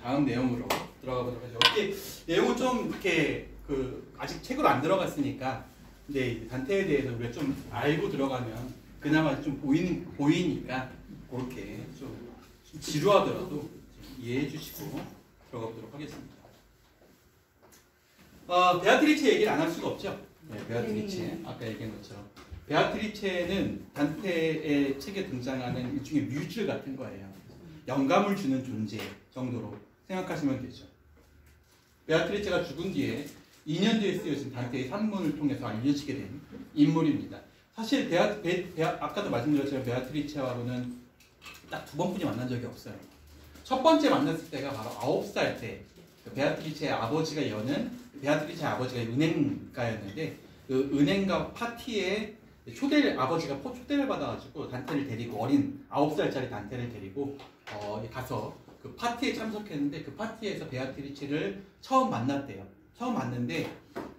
다음 내용으로 들어가 보도록 하죠. 이게 내용은 좀 이렇게 아직 책으로 안 들어갔으니까, 근데 단테에 대해서 우리가 좀 알고 들어가면 그나마 좀 보이니까 그렇게 좀 지루하더라도 이해해 주시고 들어가 보도록 하겠습니다. 베아트리체 얘기를 안 할 수가 없죠. 네, 베아트리체 아까 얘기한 것처럼 베아트리체는 단테의 책에 등장하는 일종의 뮤즈 같은 거예요. 영감을 주는 존재 정도로 생각하시면 되죠. 베아트리체가 죽은 뒤에 2년 뒤에 쓰여진 단테의 산문을 통해서 알려지게 된 인물입니다. 사실 아까도 말씀드렸지만 베아트리체하고는 딱 두 번뿐이 만난 적이 없어요. 첫 번째 만났을 때가 바로 9살 때 베아트리체의 아버지가 은행가였는데 그 은행가 파티에 아버지가 초대를 받아가지고 단테를 데리고 어린 9살짜리 단테를 데리고 가서 그 파티에 참석했는데 그 파티에서 베아트리체를 처음 만났대요. 처음 만났는데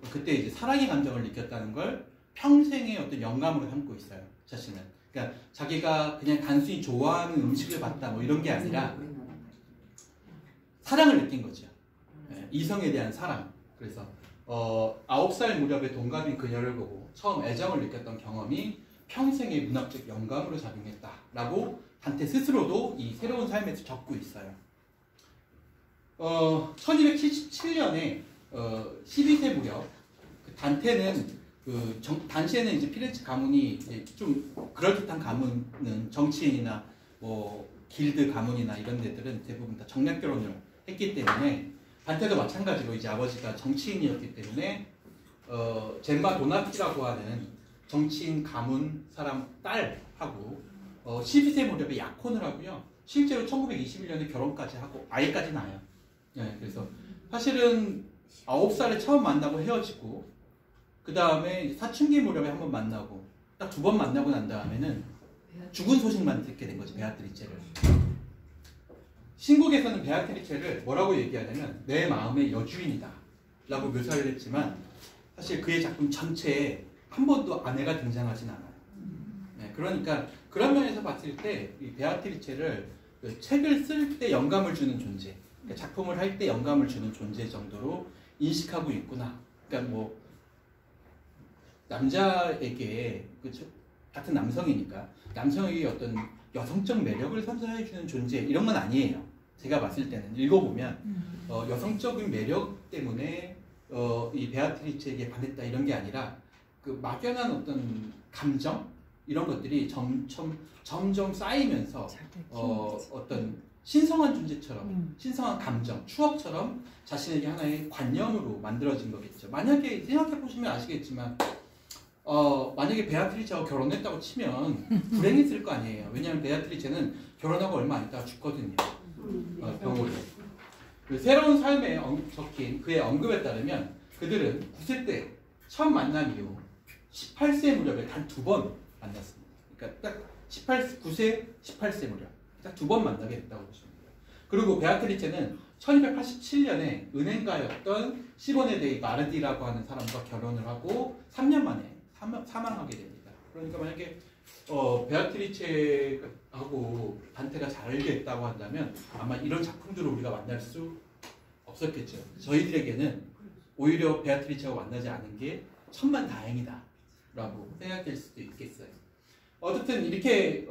그때 이제 사랑의 감정을 느꼈다는 걸 평생의 어떤 영감으로 삼고 있어요. 자신은. 그러니까 자기가 그냥 단순히 좋아하는 음식을 봤다 뭐 이런 게 아니라 사랑을 느낀 거죠. 네, 이성에 대한 사랑. 그래서 9살 무렵에 동갑인 그녀를 보고 처음 애정을 느꼈던 경험이 평생의 문학적 영감으로 작용했다라고 단테 스스로도 이 새로운 삶에서 적고 있어요. 1277년에 12세 무렵 단테는 당시에는 이제 피렌체 가문이 이제 좀 그럴듯한 가문은 정치인이나 뭐 길드 가문이나 이런 데들은 대부분 다 정략 결혼을 했기 때문에 단테도 마찬가지로 이제 아버지가 정치인이었기 때문에 젬마 도나티라고 하는 정치인 가문 사람 딸하고 12세 무렵에 약혼을 하고요. 실제로 1921년에 결혼까지 하고 아이까지 낳아요. 네, 그래서 사실은 9살에 처음 만나고 헤어지고 그 다음에 사춘기 무렵에 한번 만나고 딱 2번 만나고 난 다음에는 죽은 소식만 듣게 된 거죠. 베아트리체를. 신곡에서는 베아트리체를 뭐라고 얘기하냐면 내 마음의 여주인이다 라고 묘사를 했지만 사실 그의 작품 전체에 한 번도 아내가 등장하진 않아요. 네, 그러니까 그런 면에서 봤을 때 이 베아트리체를 책을 쓸 때 영감을 주는 존재, 그러니까 작품을 할 때 영감을 주는 존재 정도로 인식하고 있구나. 그러니까 뭐 남자에게 같은 남성이니까 남성에게 어떤 여성적 매력을 선사해주는 존재 이런 건 아니에요. 제가 봤을 때는 읽어보면 여성적인 매력 때문에 이 베아트리체에게 반했다 이런 게 아니라 그 막연한 어떤 감정 이런 것들이 점점 쌓이면서 어떤 신성한 존재처럼 신성한 감정, 추억처럼 자신에게 하나의 관념으로 만들어진 거겠죠. 만약에 생각해보시면 아시겠지만 만약에 베아트리체하고 결혼했다고 치면 불행했을 거 아니에요. 왜냐하면 베아트리체는 결혼하고 얼마 안 있다가 죽거든요. 병으로. 새로운 삶에 적힌 그의 언급에 따르면 그들은 9세 때 처음 만난 이후 18세 무렵에 단 2번 만났습니다. 그러니까 딱 9세, 18세 무렵 딱 2번 만나게 됐다고 보시면 돼요. 그리고 베아트리체는 1287년에 은행가였던 시보네 데이 마르디라고 하는 사람과 결혼을 하고 3년 만에 사망하게 됩니다. 그러니까 만약에 베아트리체하고 단테가 잘 됐다고 한다면 아마 이런 작품들을 우리가 만날 수 없었겠죠. 저희들에게는 오히려 베아트리체하고 만나지 않은 게 천만다행이다 라고 생각될 수도 있겠어요. 어쨌든 이렇게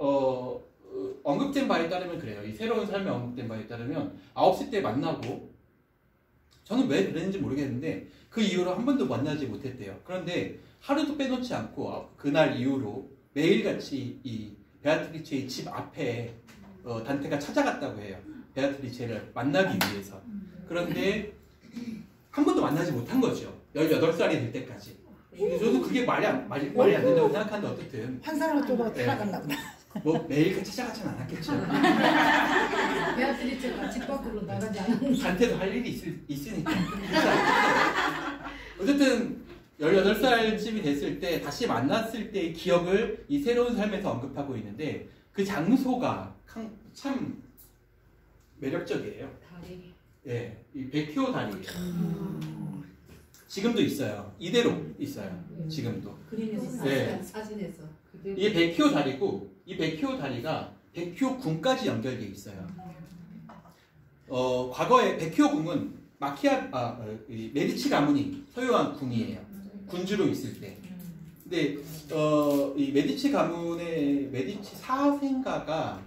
언급된 바에 따르면 그래요. 이 새로운 삶에 언급된 바에 따르면 9세 때 만나고 저는 왜 그랬는지 모르겠는데 그 이후로 한 번도 만나지 못했대요. 그런데 하루도 빼놓지 않고 그날 이후로 매일같이 이 베아트리체의 집 앞에 단테가 찾아갔다고 해요. 베아트리체를 만나기 위해서. 그런데 한 번도 만나지 못한 거죠. 18살이 될 때까지. 저도 그게 말이 안 된다고 생각하는데 어쨌든 한 사람을 또 찾아갔나 보다. 뭐 매일같이 찾아가진 않았겠죠. 베아트리체가 집 밖으로 나가지 않았는데 단테도 할 일이 있으니까. 어쨌든 18살쯤이 됐을 때 다시 만났을 때의 기억을 이 새로운 삶에서 언급하고 있는데 그 장소가 참 매력적이에요. 다리. 예, 이 베키오 다리예요. 지금도 있어요. 이대로 있어요. 지금도. 그림에서 네. 사진에서. 이게 베키오 다리고 이 베키오 다리가 베키오 궁까지 연결되어 있어요. 과거에 백희호 궁은 이 메디치 가문이 소유한 궁이에요. 군주로 있을 때. 근데 이 메디치 가문의 메디치 사생가가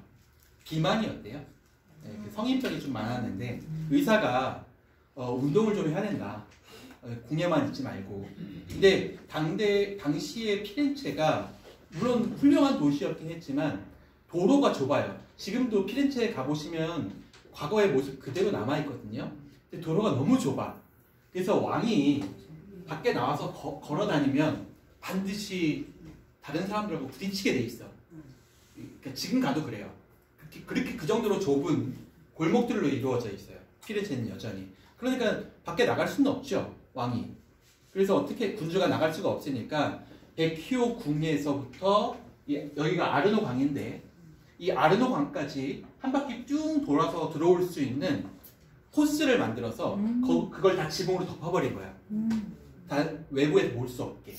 비만이었대요. 네, 성인병이 좀 많았는데 의사가 운동을 좀 해야 된다. 궁에만 있지 말고. 근데 당시의 피렌체가 물론 훌륭한 도시였긴 했지만 도로가 좁아요. 지금도 피렌체에 가보시면 과거의 모습 그대로 남아있거든요. 근데 도로가 너무 좁아. 그래서 왕이 밖에 나와서 걸어 다니면 반드시 다른 사람들하고 부딪히게 돼 있어. 그러니까 지금 가도 그래요. 그렇게 그 정도로 좁은 골목들로 이루어져 있어요. 피렌체는 여전히. 그러니까 밖에 나갈 수는 없죠, 왕이. 그래서 어떻게 군주가 나갈 수가 없으니까 백희호 궁에서부터 여기가 아르노 강인데 이 아르노 강까지 한 바퀴 쭉 돌아서 들어올 수 있는 코스를 만들어서 그걸 다 지붕으로 덮어버린 거야. 다 외부에서 볼 수 없게.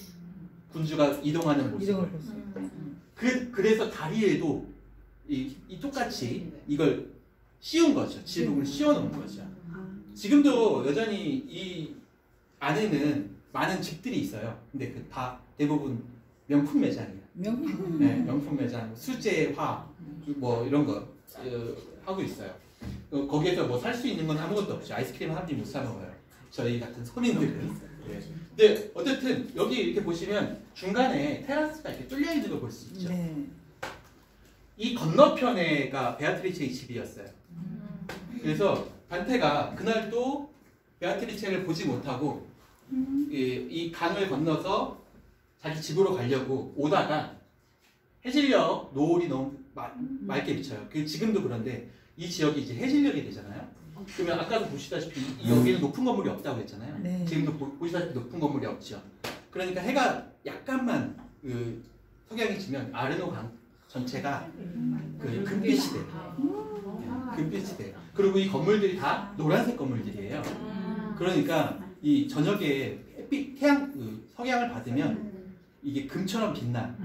군주가 이동하는 모습을. 그래서 다리에도 이 똑같이 이걸 씌운 거죠. 지붕을 씌워놓은 거죠. 지금도 여전히 이 안에는 많은 집들이 있어요. 근데 그 다 대부분 명품 매장이에요. 네, 명품 매장, 수제, 화, 뭐 이런 거 하고 있어요. 거기에서 뭐 살 수 있는 건 아무것도 없죠. 아이스크림 한 입 못 사 먹어요. 저희 같은 서민들은. 네. 근데 어쨌든 여기 이렇게 보시면 중간에 테라스가 이렇게 뚫려 있는 걸 볼 수 있죠. 네. 이 건너편에가 베아트리체의 집이었어요. 그래서 단테가 그날도 베아트리체를 보지 못하고 이 강을 건너서 자기 집으로 가려고 오다가 해질녘 노을이 너무 맑게 비쳐요. 지금도 그런데 이 지역이 이제 해질녘이 되잖아요. 그러면 아까도 보시다시피 여기는 높은 건물이 없다고 했잖아요. 네. 지금도 보시다시피 높은 건물이 없죠. 그러니까 해가 약간만 석양이 지면 아르노 강 전체가 금빛이 돼요. 금빛이 돼요. 그리고 이 건물들이 다 노란색 건물들이에요. 그러니까 이 저녁에 햇빛, 석양을 받으면 이게 금처럼 빛나.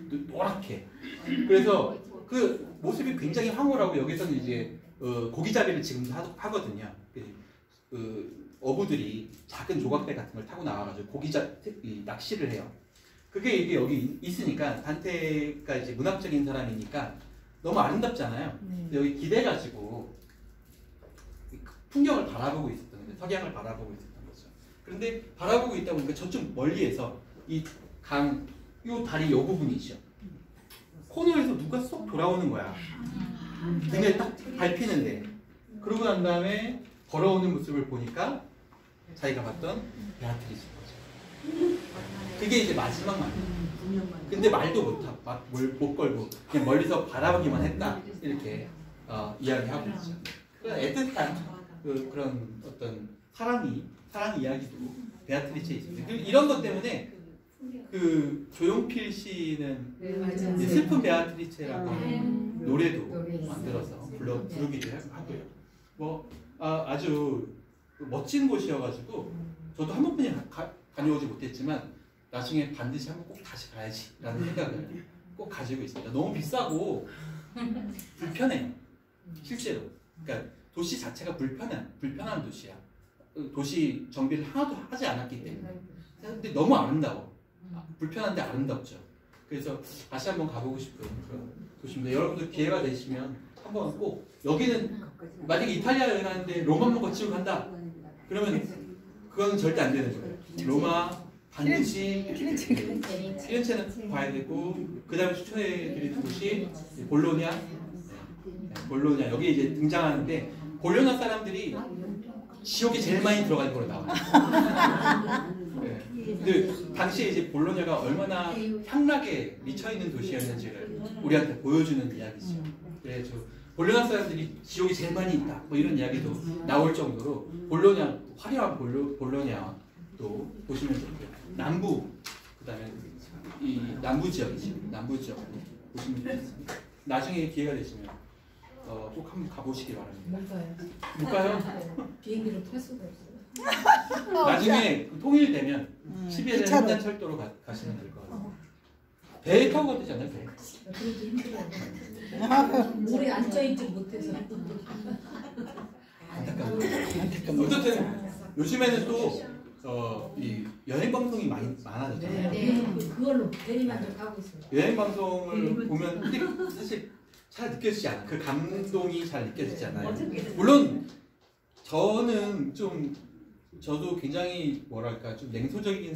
노랗게. 그래서 그 모습이 굉장히 황홀하고 여기서는 이제 고기잡이를 지금도 하거든요. 어부들이 작은 조각배 같은 걸 타고 나와가지고 낚시를 해요. 그게 이게 여기 있으니까 단테가 이제 문학적인 사람이니까 너무 아름답잖아요. 여기 기대가지고 풍경을 바라보고 있었던 거죠. 석양을 바라보고 있었던 거죠. 그런데 바라보고 있다 보니까 저쪽 멀리에서 이 강, 요 다리 요 부분이죠. 코너에서 누가 쏙 돌아오는 거야. 등에 딱 밟히는데. 그러고 난 다음에 걸어오는 모습을 보니까 자기가 봤던 베아트리스 거죠. 그게 이제 마지막 말. 근데 말도 못하고, 못 걸고, 그냥 멀리서 바라보기만 했다. 이렇게 이야기하고 있죠. 그런 애틋한 그런 어떤 사랑 이야기도 베아트리스에 있습니다. 이런 것 때문에 조용필 씨는 슬픈 베아트리체라고 노래도 만들어서 부르기도 하고요. 뭐 아주 멋진 곳이어가지고 저도 한 번뿐이 다녀오지 못했지만 나중에 반드시 한번 꼭 다시 가야지라는 생각을 꼭 가지고 있습니다. 너무 비싸고 불편해요. 실제로. 그러니까 도시 자체가 불편한 도시야. 도시 정비를 하나도 하지 않았기 때문에. 근데 너무 아름다워. 불편한데 아름답죠. 그래서 다시 한번 가보고 싶은 그런 도시입니다. 여러분들 기회가 되시면 한번 꼭 여기는 만약에 이탈리아 여행하는데 로마만 거치고 간다. 그러면 그건 절대 안 되는 거예요. 로마 반드시 피렌체는 봐야 되고 그 다음에 추천해드릴 곳이 볼로냐. 볼로냐 여기 이제 등장하는데 볼로냐 사람들이 지옥에 제일 많이 들어가는 걸로 나와요. 네. 근데 당시에 이제 볼로냐가 얼마나 향락에 미쳐있는 도시였는지를 우리한테 보여주는 이야기죠. 그래서 볼로냐 사람들이 지옥이 제일 많이 있다 뭐 이런 이야기도 나올 정도로 볼로냐 화려한 볼로냐도 보시면 좋고요. 남부 그다음에 이 남부 지역이죠. 남부 지역 보시면 좋겠습니다. 나중에 기회가 되시면 꼭 한번 가보시기 바랍니다. 못 가요? 비행기로 탈 수가 없어요. 나중에 통일되면 시베리아 횡단 철도로 가시면 될 것 같아요. 배에 타고 가도 되잖아요. 배. 그래도 힘들어요. 오래 앉아있지 못해서. 어쨌든 요즘에는 또 이 여행 방송이 많아졌잖아요. 네, 그걸로 대리만족하고 있어요. 여행 방송을 보면 근데 사실 잘 느껴지지 않아요. 그 감동이 잘 느껴지지 않아요. 물론 저는 좀 저도 굉장히 뭐랄까 좀 냉소적인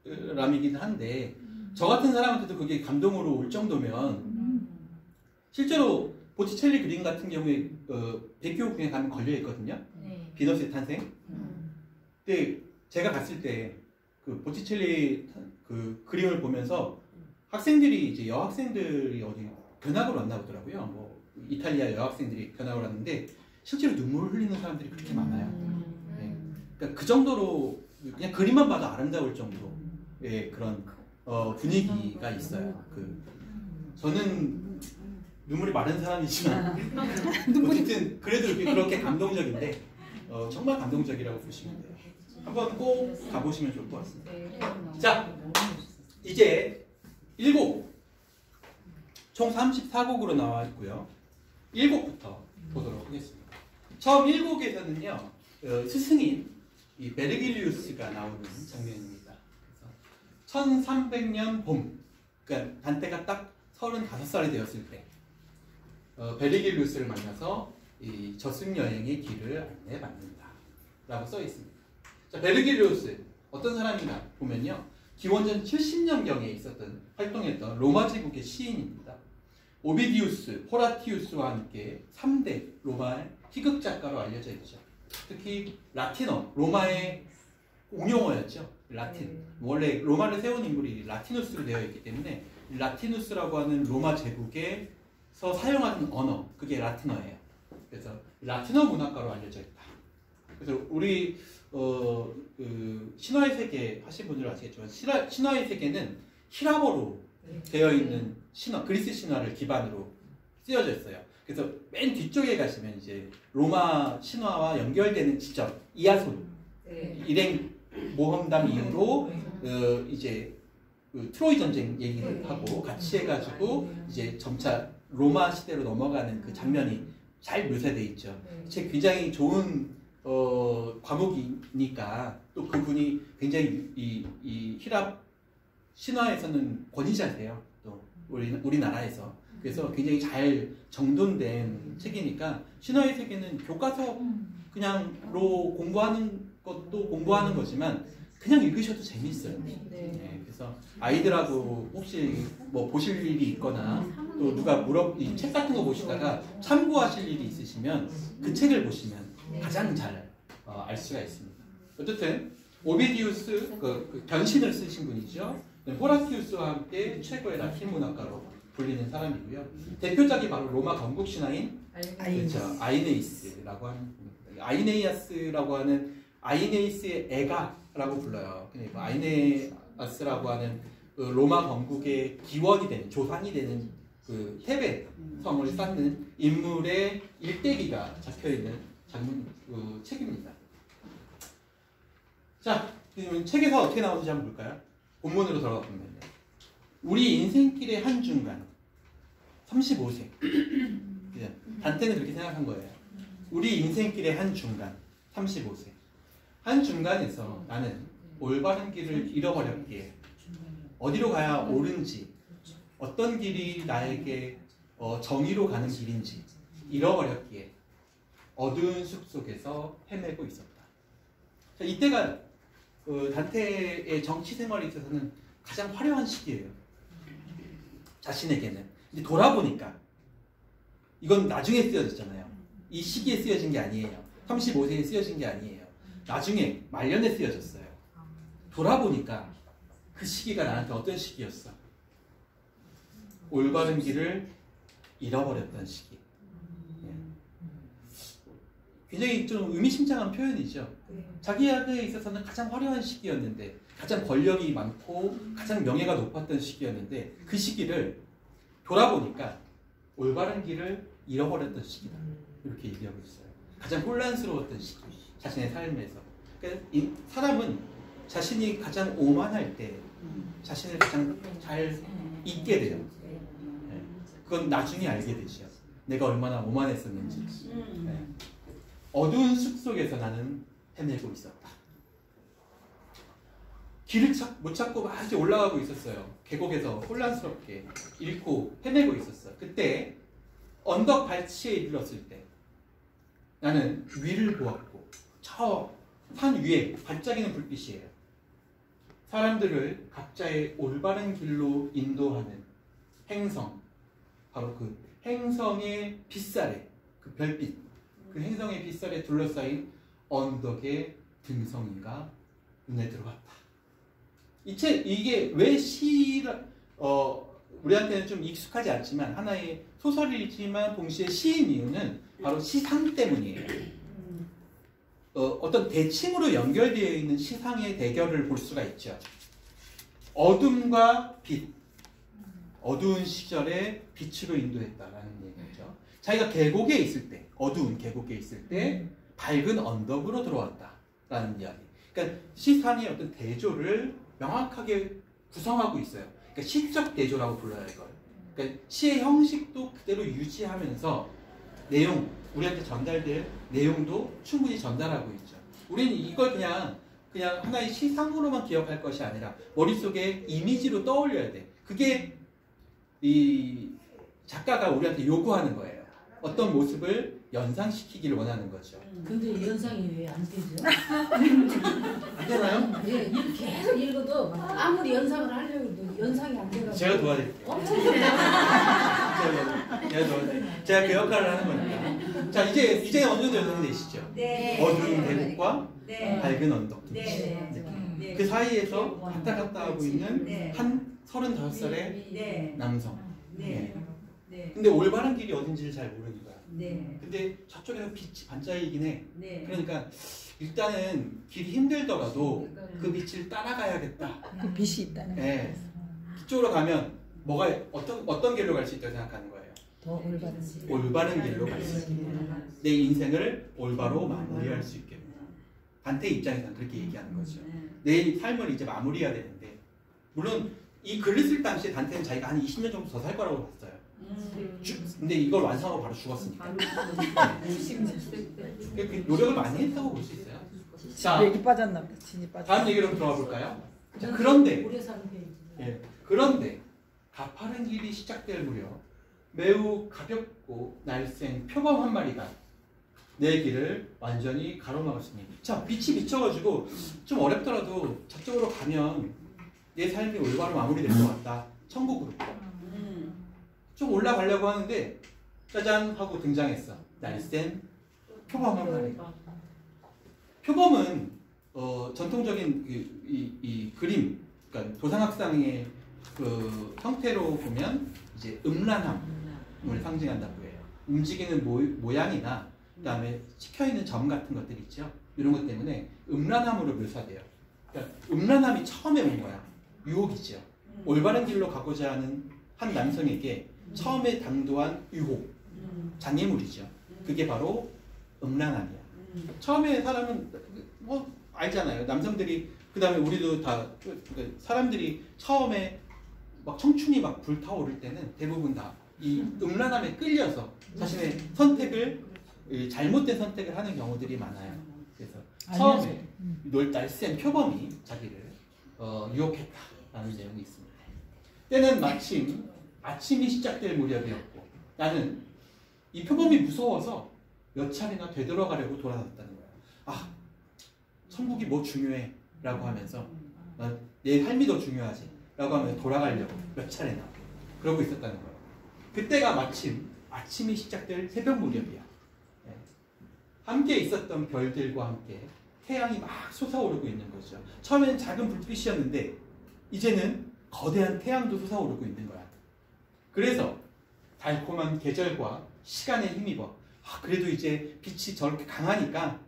사람이긴 한데 저 같은 사람한테도 그게 감동으로 올 정도면 실제로 보티첼리 그림 같은 경우에 백교국에 가면 걸려 있거든요. 네. 비너스의 탄생. 근데 제가 갔을 때 그 보티첼리 그 그림을 보면서 학생들이 이제 여학생들이 어디 견학을 왔나 보더라고요. 뭐 이탈리아 여학생들이 견학을 왔는데 실제로 눈물을 흘리는 사람들이 그렇게 많아요. 네. 그러니까 그 정도로 그냥 그림만 봐도 아름다울 정도의 그런 분위기가 있어요. 저는 눈물이 마른 사람이지만 어쨌든 그래도 그렇게 감동적인데 정말 감동적이라고 보시면 돼요. 한번 꼭 가보시면 좋을 것 같습니다. 자, 이제 7곡 총 34곡으로 나와 있고요. 1곡부터 보도록 하겠습니다. 처음 1곡에서는요 스승인 이 베르길리우스가 나오는 장면입니다. 그래서 1300년 봄, 그러니까 단테가 딱 35살이 되었을 때 베르길리우스를 만나서 이 저승 여행의 길을 안내받는다 라고 써 있습니다. 자, 베르길리우스 어떤 사람인가 보면요 기원전 70년경에 있었던 활동했던 로마 제국의 시인입니다. 오비디우스, 호라티우스와 함께 3대 로마의 희극 작가로 알려져 있죠. 특히 라틴어, 로마의 공용어였죠. 라틴. 원래 로마를 세운 인물이 라티누스로 되어 있기 때문에 라티누스라고 하는 로마 제국에서 사용하는 언어, 그게 라틴어예요. 그래서 라틴어 문학가로 알려져 있다. 그래서 우리 그 신화의 세계 하신 분들은 아시겠지만 신화의 세계는 히라보로 되어 있는 신화, 그리스 신화를 기반으로 쓰여져 있어요. 그래서 맨 뒤쪽에 가시면 이제 로마 신화와 연결되는 지점, 이아손, 일행 모험담 이후로 이제 그 트로이 전쟁 얘기를 하고 같이 해가지고 이제 점차 로마 시대로 넘어가는 그 장면이 잘 묘사되어 있죠. 책 굉장히 좋은 과목이니까 또 그분이 굉장히 이 히랍 신화에서는 권위자세요. 또 우리나라에서. 그래서 굉장히 잘 정돈된 책이니까 신화의 세계는 교과서 그냥로 공부하는 것도 공부하는 거지만 그냥 읽으셔도 재밌어요. 네, 그래서 아이들하고 혹시 뭐 보실 일이 있거나 또 누가 이 책 같은 거 보시다가 참고하실 일이 있으시면 그 책을 보시면 가장 잘 알 수가 있습니다. 어쨌든 오비디우스 그 변신을 쓰신 분이죠. 호라티우스와 함께 최고의 라틴 문학가로 불리는 사람이고요. 대표작이 바로 로마 건국 신화인 그렇죠. 아이네이스라고 하는 아이네이아스라고 하는 아이네이스의 애가라고 불러요. 그러니까 아이네아스라고 하는 그 로마 건국의 기원이 되는 조상이 되는 그 테베 성을 쌓는 인물의 일대기가 적혀 있는 책입니다. 자, 그러면 책에서 어떻게 나오는지 한번 볼까요? 본문으로 들어가 보면요. 우리 인생길의 한 중간 35세 단테는 그렇게 생각한 거예요. 우리 인생길의 한 중간 35세 한 중간에서 나는 올바른 길을 잃어버렸기에 어디로 가야 옳은지 어떤 길이 나에게 정의로 가는 길인지 잃어버렸기에 어두운 숲 속에서 헤매고 있었다. 자, 이때가 단테의 정치 생활에 있어서는 가장 화려한 시기예요. 자신에게는. 근데 돌아보니까 이건 나중에 쓰여졌잖아요. 이 시기에 쓰여진 게 아니에요. 35세에 쓰여진 게 아니에요. 나중에 말년에 쓰여졌어요. 돌아보니까 그 시기가 나한테 어떤 시기였어? 올바른 길을 잃어버렸던 시기. 굉장히 좀 의미심장한 표현이죠. 자기에게 있어서는 가장 화려한 시기였는데 가장 권력이 많고 가장 명예가 높았던 시기였는데 그 시기를 돌아보니까 올바른 길을 잃어버렸던 시기다. 이렇게 얘기하고 있어요. 가장 혼란스러웠던 시기. 자신의 삶에서. 그러니까 사람은 자신이 가장 오만할 때 자신을 가장 잘 잊게 돼요. 그건 나중에 알게 되죠. 내가 얼마나 오만했었는지. 어두운 숲 속에서 나는 헤매고 있었다. 길을 못 찾고 막 이제 올라가고 있었어요. 계곡에서 혼란스럽게 잃고 헤매고 있었어요. 그때 언덕 발치에 이르렀을 때 나는 위를 보았고 저 산 위에 반짝이는 불빛이에요. 사람들을 각자의 올바른 길로 인도하는 행성, 바로 그 행성의 빗살에, 그 별빛, 그 행성의 빗살에 둘러싸인 언덕의 등성이가 눈에 들어왔다. 이게 왜 우리한테는 좀 익숙하지 않지만 하나의 소설이지만 동시에 시인 이유는 바로 시상 때문이에요. 어떤 대칭으로 연결되어 있는 시상의 대결을 볼 수가 있죠. 어둠과 빛, 어두운 시절에 빛으로 인도했다라는 얘기죠. 자기가 계곡에 있을 때, 어두운 계곡에 있을 때 밝은 언덕으로 들어왔다라는 이야기. 그러니까 시상의 어떤 대조를 명확하게 구성하고 있어요. 그러니까 시적 대조라고 불러요, 이걸. 그러니까 시의 형식도 그대로 유지하면서 우리한테 전달될 내용도 충분히 전달하고 있죠. 우리는 이걸 그냥 하나의 시상으로만 기억할 것이 아니라 머릿속에 이미지로 떠올려야 돼. 그게 이 작가가 우리한테 요구하는 거예요. 어떤 모습을 연상시키기를 원하는 거죠. 근데 연상이 왜 안 되죠? 안 되나요? 예, 계속 읽어도 아무리 연상을 하려고 해도 연상이 안 돼가지고. 제가 도와드릴게요. 엄청 제가 그 역할을 하는 거니까. 자, 이제 어느 정도 연상이 되시죠? 네. 어두운 대국과 네. 밝은 언덕. 네. 그 사이에서 왔다 갔다 하고 있는 네. 한 35살의 네. 남성. 네. 네. 근데 올바른 길이 어딘지를 잘 모르는 거야. 네. 근데 저쪽에서 빛이 반짝이긴 해. 네. 그러니까 일단은 길이 힘들더라도 그 빛을 따라가야겠다. 그 빛이 있다는 거예요. 네. 그쪽으로 가면 어떤 길로 갈 수 있다고 생각하는 거예요? 더 올바른 올바른 길로 갈 수 있게. 내 인생을 올바로 마무리할 수 있게. 단테 입장에서는 그렇게 얘기하는 거죠. 내 삶을 이제 마무리해야 되는데, 물론 이 글을 쓸 당시에 단테는 자기가 한 20년 정도 더 살 거라고 봤어요. 근데 이걸 완성하고 바로 죽었으니까. 그 노력을 많이 했다고 볼 수 있어요. 자, 여기 빠졌나 보다. 진이 빠졌나. 다음 얘기로 들어가 볼까요? 자, 그런데 오래 사는 편이지. 예, 그런데 가파른 길이 시작될 무렵 매우 가볍고 날쌘 표범 한 마리가 내 길을 완전히 가로막았으니, 자, 빛이 비쳐가지고 좀 어렵더라도 저쪽으로 가면 내 삶이 올바로 마무리될 것 같다. 천국으로. 좀 올라가려고 하는데 짜잔 하고 등장했어. 날쌘 표범 한 마리. 표범은 전통적인 이 그림, 그러니까 도상학상의 그 형태로 보면 이제 음란함을 상징한다고 해요. 움직이는 모양이나 그다음에 찍혀있는 점 같은 것들 있죠. 이런 것 때문에 음란함으로 묘사돼요. 그러니까 음란함이 처음에 온 거야. 유혹이죠. 올바른 길로 가고자 하는 한 남성에게 처음에 당도한 유혹, 장애물이죠. 그게 바로 음란함이야. 처음에 사람은 뭐 알잖아요. 남성들이, 그 다음에 우리도 다 사람들이 처음에 막 청춘이 막 불타오를 때는 대부분 다 이 음란함에 끌려서 자신의 선택을, 잘못된 선택을 하는 경우들이 많아요. 그래서 처음에 날쌘 표범이 자기를 유혹했다라는 내용이 있습니다. 때는 마침 아침이 시작될 무렵이었고 나는 이 표범이 무서워서 몇 차례나 되돌아가려고 돌아섰다는 거야. 아, 천국이 뭐 중요해 라고 하면서 내 삶이 더 중요하지 라고 하면서 돌아가려고 몇 차례나 그러고 있었다는 거예요. 그때가 마침 아침이 시작될 새벽 무렵이야. 함께 있었던 별들과 함께 태양이 막 솟아오르고 있는 거죠. 처음에는 작은 불빛이었는데 이제는 거대한 태양도 솟아오르고 있는 거야. 그래서 달콤한 계절과 시간에 힘입어 그래도 이제 빛이 저렇게 강하니까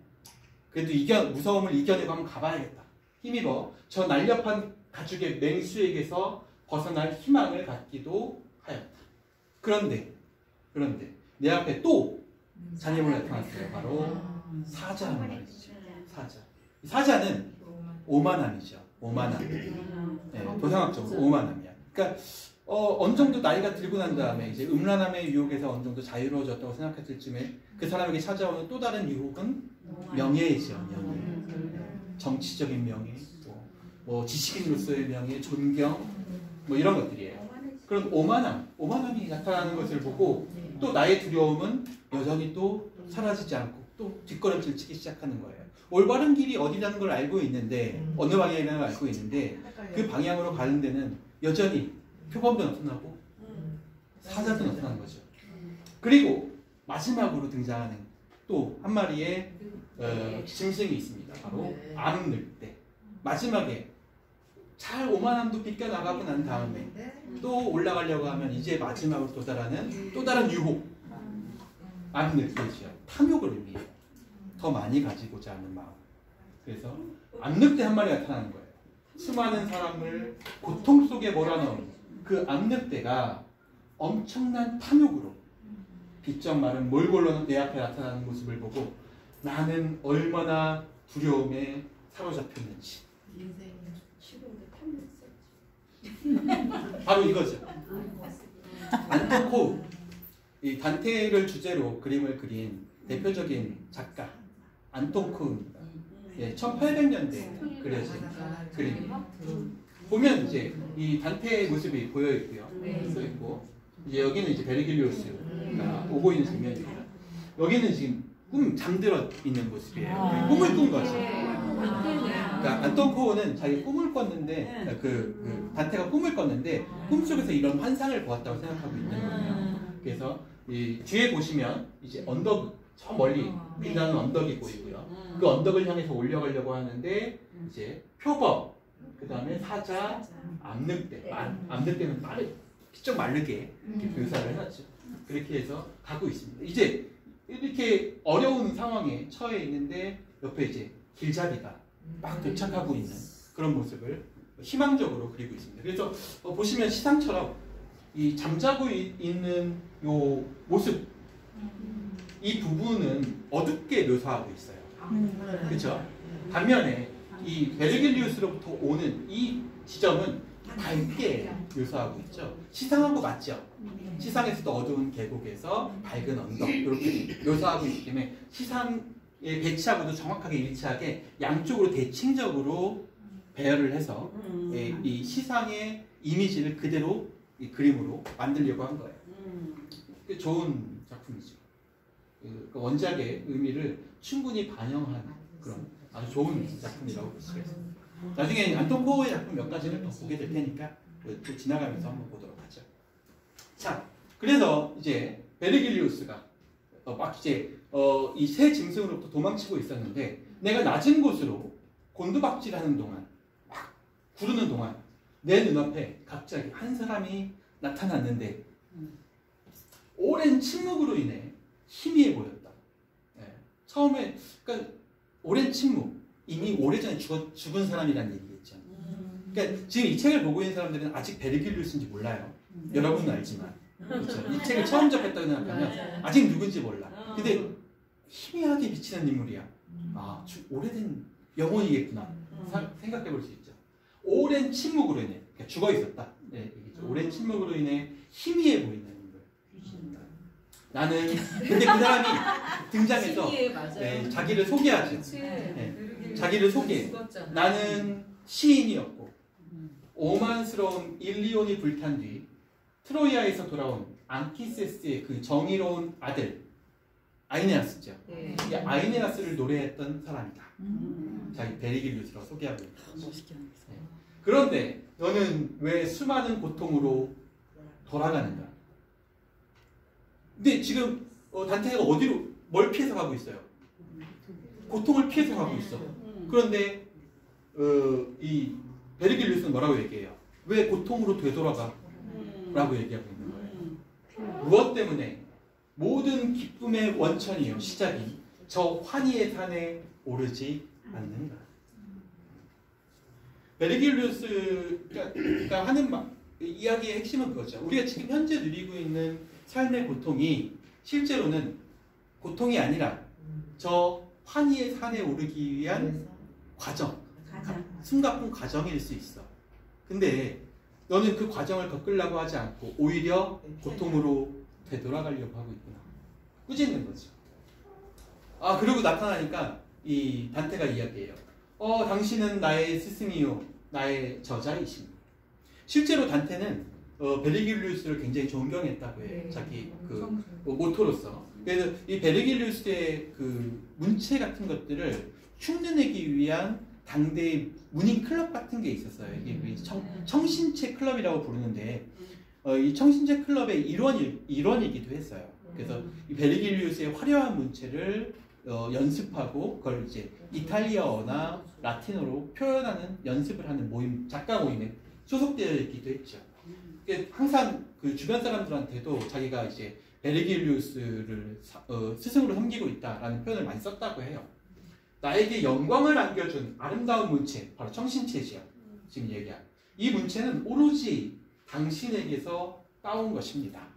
그래도 무서움을 이겨내고 한번 가봐야겠다. 힘입어 저 날렵한 가죽의 맹수에게서 벗어날 희망을 갖기도 하였다. 그런데 내 앞에 또 장애물이 나타났어요. 바로 사자란 말이죠. 사자는 오만함이죠. 오만함. 네, 도상학적으로 오만함이야. 그러니까 어느 정도 나이가 들고 난 다음에 이제 음란함의 유혹에서 어느 정도 자유로워졌다고 생각했을 쯤에 그 사람에게 찾아오는 또 다른 유혹은 명예이죠. 명예. 정치적인 명예, 뭐 지식인으로서의 명예, 존경, 뭐 이런 것들이에요. 그런 오만함이 나타나는 것을 보고 또 나의 두려움은 여전히 또 사라지지 않고 또 뒷걸음질 치기 시작하는 거예요. 올바른 길이 어디라는 걸 알고 있는데 어느 방향이라는 걸 알고 있는데 그 방향으로 가는 데는 여전히 표범도 나타나고 사자도 나타나는 거죠. 그리고 마지막으로 등장하는 또 한 마리의 짐승이 있습니다. 바로 암늑대. 마지막에 잘 오만함도 비껴나가고 난 다음에 또 올라가려고 하면 이제 마지막으로 도달하는 또 다른 유혹. 암늑대죠. 탐욕을 의미해요. 더 많이 가지고자 하는 마음. 그래서 암늑대 한 마리가 나타나는 거예요. 수많은 사람을 고통 속에 몰아넣은 그 암늑대가 엄청난 탐욕으로 빗정 마른 몰골로는 내 앞에 나타나는 모습을 보고 나는 얼마나 두려움에 사로잡혔는지. 바로 이거죠. 안토코, 이 단테를 주제로 그림을 그린 대표적인 작가 안토코입니다. 예, 1800년대에 그려진 그림입니다. 보면 이제 이 단테의 모습이 보여 있고요. 써 있고 이제 여기는 이제 베르길리오스가 오고 있는 장면입니다. 여기는 지금 잠들어 있는 모습이에요. 꿈을 꾼 거죠. 그러니까 안토코는 자기 꿈을 꿨는데 그 단테가 꿈을 꿨는데 꿈속에서 이런 환상을 보았다고 생각하고 있는 거예요. 그래서 이 뒤에 보시면 이제 언덕 저 멀리 빛나는 언덕이 보이고요. 그 언덕을 향해서 올려가려고 하는데 이제 표범, 그 다음에 사자, 암늑대. 암늑대는 피쩍 마르게 이렇게 묘사를 해놨죠. 그렇게 해서 가고 있습니다. 이제 이렇게 어려운 상황에 처해 있는데 옆에 이제 길잡이가 막 도착하고 있는 그런 모습을 희망적으로 그리고 있습니다. 그래서 보시면 시상처럼 이 잠자고 있는 요 모습, 이 부분은 어둡게 묘사하고 있어요. 그렇죠? 반면에 이 베르길리우스로부터 오는 이 지점은 밝게 묘사하고 있죠. 시상하고 맞죠? 시상에서도 어두운 계곡에서 밝은 언덕 이렇게 묘사하고 있기 때문에 시상의 배치하고도 정확하게 일치하게 양쪽으로 대칭적으로 배열을 해서 이 시상의 이미지를 그대로 이 그림으로 만들려고 한 거예요. 좋은 작품이죠. 그 원작의 의미를 충분히 반영한 그런 아주 좋은 작품이라고 볼 수가 있습니다. 나중에 안토코의 작품 몇 가지를 더 보게 될 테니까 또 지나가면서 한번 보도록 하죠. 자, 그래서 이제 베르길리우스가 막 이제 이 새 짐승으로부터 도망치고 있었는데 내가 낮은 곳으로 곤두박질하는 동안 막 구르는 동안 내 눈앞에 갑자기 한 사람이 나타났는데 오랜 침묵으로 인해 희미해 보였다. 네. 처음에 그러니까 오랜 침묵, 이미 오래전에 죽은 사람이라는 얘기겠죠. 그러니까 지금 이 책을 보고 있는 사람들은 아직 베르길리우스인지 몰라요. 여러분은 알지만 그렇죠? 이 책을 처음 접했다고 생각하면 아직 누군지 몰라. 근데 희미하게 비치는 인물이야. 아, 오래된 영혼이겠구나 생각해 볼 수 있죠. 오랜 침묵으로 인해 그러니까 죽어 있었다. 네, 오랜 침묵으로 인해 희미해 보이는 인물. 나는 근데 그 사람이 등장해서 네, 자기를 소개하죠. 네, 자기를 소개해. 나는 시인이었고 오만스러운 일리온이 불탄 뒤 트로이아에서 돌아온 앙키세스의 그 정의로운 아들 아이네아스죠. 네. 이 아이네아스를 노래했던 사람이다. 자기 베르길리우스라고 소개하고 있습니다. 네. 그런데 너는 왜 수많은 고통으로 돌아가는가? 근데 지금 단테가 뭘 피해서 가고 있어요? 고통을 피해서 가고 있어. 그런데 이 베르길리우스는 뭐라고 얘기해요? 왜 고통으로 되돌아가? 라고 얘기하고 있는 거예요. 무엇 때문에? 모든 기쁨의 원천이요 시작이 저 환희의 산에 오르지 않는가? 베르길리우스가 하는 이야기의 핵심은 그거죠. 우리가 지금 현재 누리고 있는 삶의 고통이 실제로는 고통이 아니라 저 환희의 산에 오르기 위한 과정, 숨가쁜 과정일 수 있어. 근데 너는 그 과정을 겪으려고 하지 않고 오히려 고통으로 되돌아가려고 하고 있구나. 꾸짖는 거죠. 그리고 나타나니까 이 단테가 이야기해요. 당신은 나의 스승이요 나의 저자이십니다. 실제로 단테는 베르길리우스를 굉장히 존경했다고 해요. 네. 자기 그 모토로서. 그래서 이 베르길리우스의 그 문체 같은 것들을 흉내내기 위한 당대의 문인 클럽 같은 게 있었어요. 이게 청신체 클럽이라고 부르는데 이 청신체 클럽의 일원이기도 했어요. 그래서 이 베르길리우스의 화려한 문체를 연습하고 그걸 이제 이탈리아어나 라틴어로 표현하는 연습을 하는 모임, 작가 모임에 소속되어 있기도 했죠. 항상 그 주변 사람들한테도 자기가 이제 베르길리우스를 스승으로 섬기고 있다라는 표현을 많이 썼다고 해요. 나에게 영광을 안겨준 아름다운 문체, 바로 청신체지요. 지금 얘기한 이 문체는 오로지 당신에게서 따온 것입니다.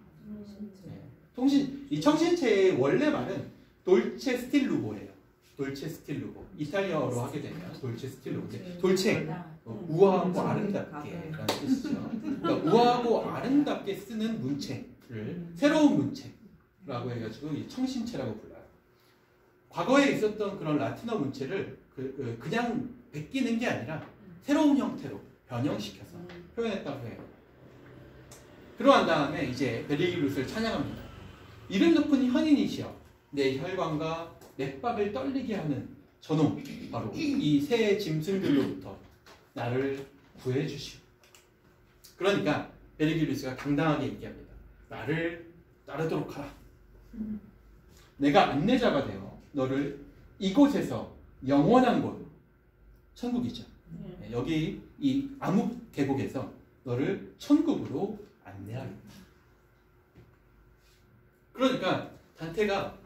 이 청신체의 원래 말은 돌체 스틸루보예요. 돌체 스틸루보. 이탈리아어로 하게 되면 돌체 스틸루보. 돌체, 우아하고 아름답게 라는 뜻이죠. 그러니까 우아하고 아름답게 쓰는 문체를 새로운 문체라고 해가지고 이 청신체라고 불러요. 과거에 있었던 그런 라틴어 문체를 그냥 베끼는 게 아니라 새로운 형태로 변형시켜서 표현했다고 해요. 그러한 다음에 이제 베르길리우스를 찬양합니다. 이름 높은 현인이시여 내 혈관과 맷박을 떨리게 하는 저놈 바로 이 새 짐승들로부터 나를 구해주시오. 그러니까 베르길리우스가 당당하게 얘기합니다. 나를 따르도록 하라. 내가 안내자가 되어 너를 이곳에서 영원한 곳, 천국이죠. 여기 이 암흑 계곡에서 너를 천국으로 안내하겠다. 그러니까 단테가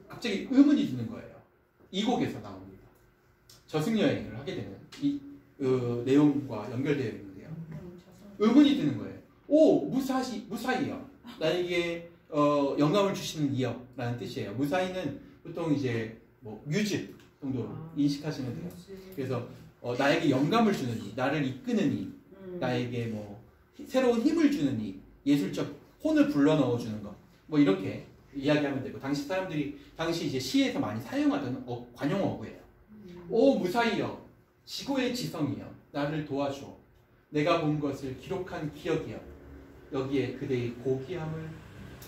갑자기 의문이 드는 거예요. 이 곡에서 나옵니다. 저승여행을 하게 되는 이 내용과 연결되어 있는데요. 의문이 드는 거예요. 무사히요. 나에게 영감을 주시는 이여 라는 뜻이에요. 무사히는 보통 이제 뭐 뮤즈 정도로 인식하시면 돼요. 그래서 나에게 영감을 주는 이, 나를 이끄는 이, 나에게 뭐 새로운 힘을 주는 이, 예술적 혼을 불러 넣어주는 것, 뭐 이렇게 이야기하면 되고, 당시 이제 시에서 많이 사용하던 관용어구예요. 오 무사히여, 지고의 지성이여, 나를 도와줘. 내가 본 것을 기록한 기억이여, 여기에 그대의 고귀함을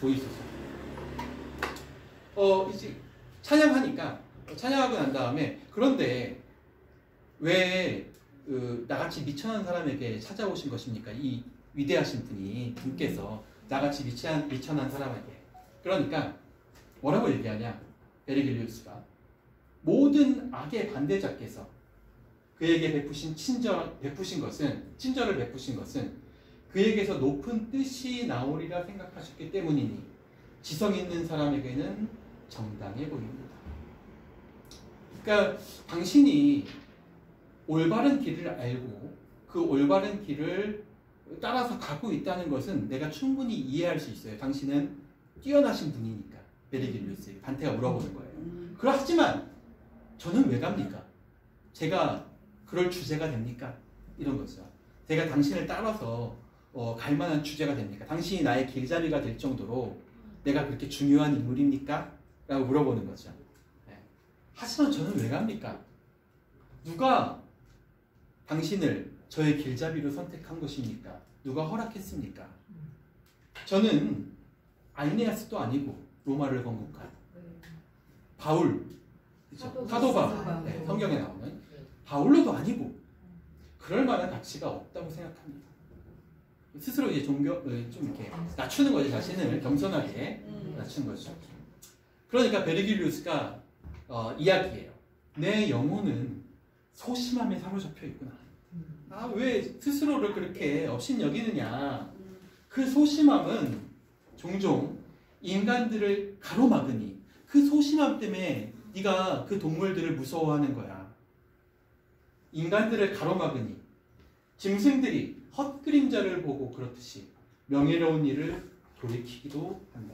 보이소서. 이제 찬양하고 난 다음에, 그런데 왜 나같이 미천한 사람에게 찾아오신 것입니까? 이 위대하신 분께서 나같이 미천한 사람에게. 그러니까 뭐라고 얘기하냐? 베르길리우스가 모든 악의 반대자께서 그에게 친절을 베푸신 것은 그에게서 높은 뜻이 나오리라 생각하셨기 때문이니 지성 있는 사람에게는 정당해 보입니다. 그러니까 당신이 올바른 길을 알고 그 올바른 길을 따라서 가고 있다는 것은 내가 충분히 이해할 수 있어요. 당신은 뛰어나신 분이니까. 베르길리우스에게 단테가 물어보는 거예요. 하지만 저는 왜 갑니까? 제가 그럴 주제가 됩니까? 이런 거죠. 제가 당신을 따라서 갈 만한 주제가 됩니까? 당신이 나의 길잡이가 될 정도로 내가 그렇게 중요한 인물입니까? 라고 물어보는 거죠. 네. 하지만 저는 왜 갑니까? 누가 당신을 저의 길잡이로 선택한 것입니까? 누가 허락했습니까? 저는 아이네아스도 아니고 로마를 건국한 바울, 사도 바울, 네, 성경에 나오는 바울로도 아니고 그럴 만한 가치가 없다고 생각합니다. 스스로 이제 좀 이렇게 낮추는 거죠. 자신을 겸손하게 낮추는 거죠. 그러니까 베르길리우스가 이야기해요. 내 영혼은 소심함에 사로잡혀 있구나. 왜 스스로를 그렇게 업신여기느냐. 그 소심함은 종종 인간들을 가로막으니 그 소심함 때문에 네가 그 동물들을 무서워하는 거야. 인간들을 가로막으니 짐승들이 헛그림자를 보고 그렇듯이 명예로운 일을 돌이키기도 한다.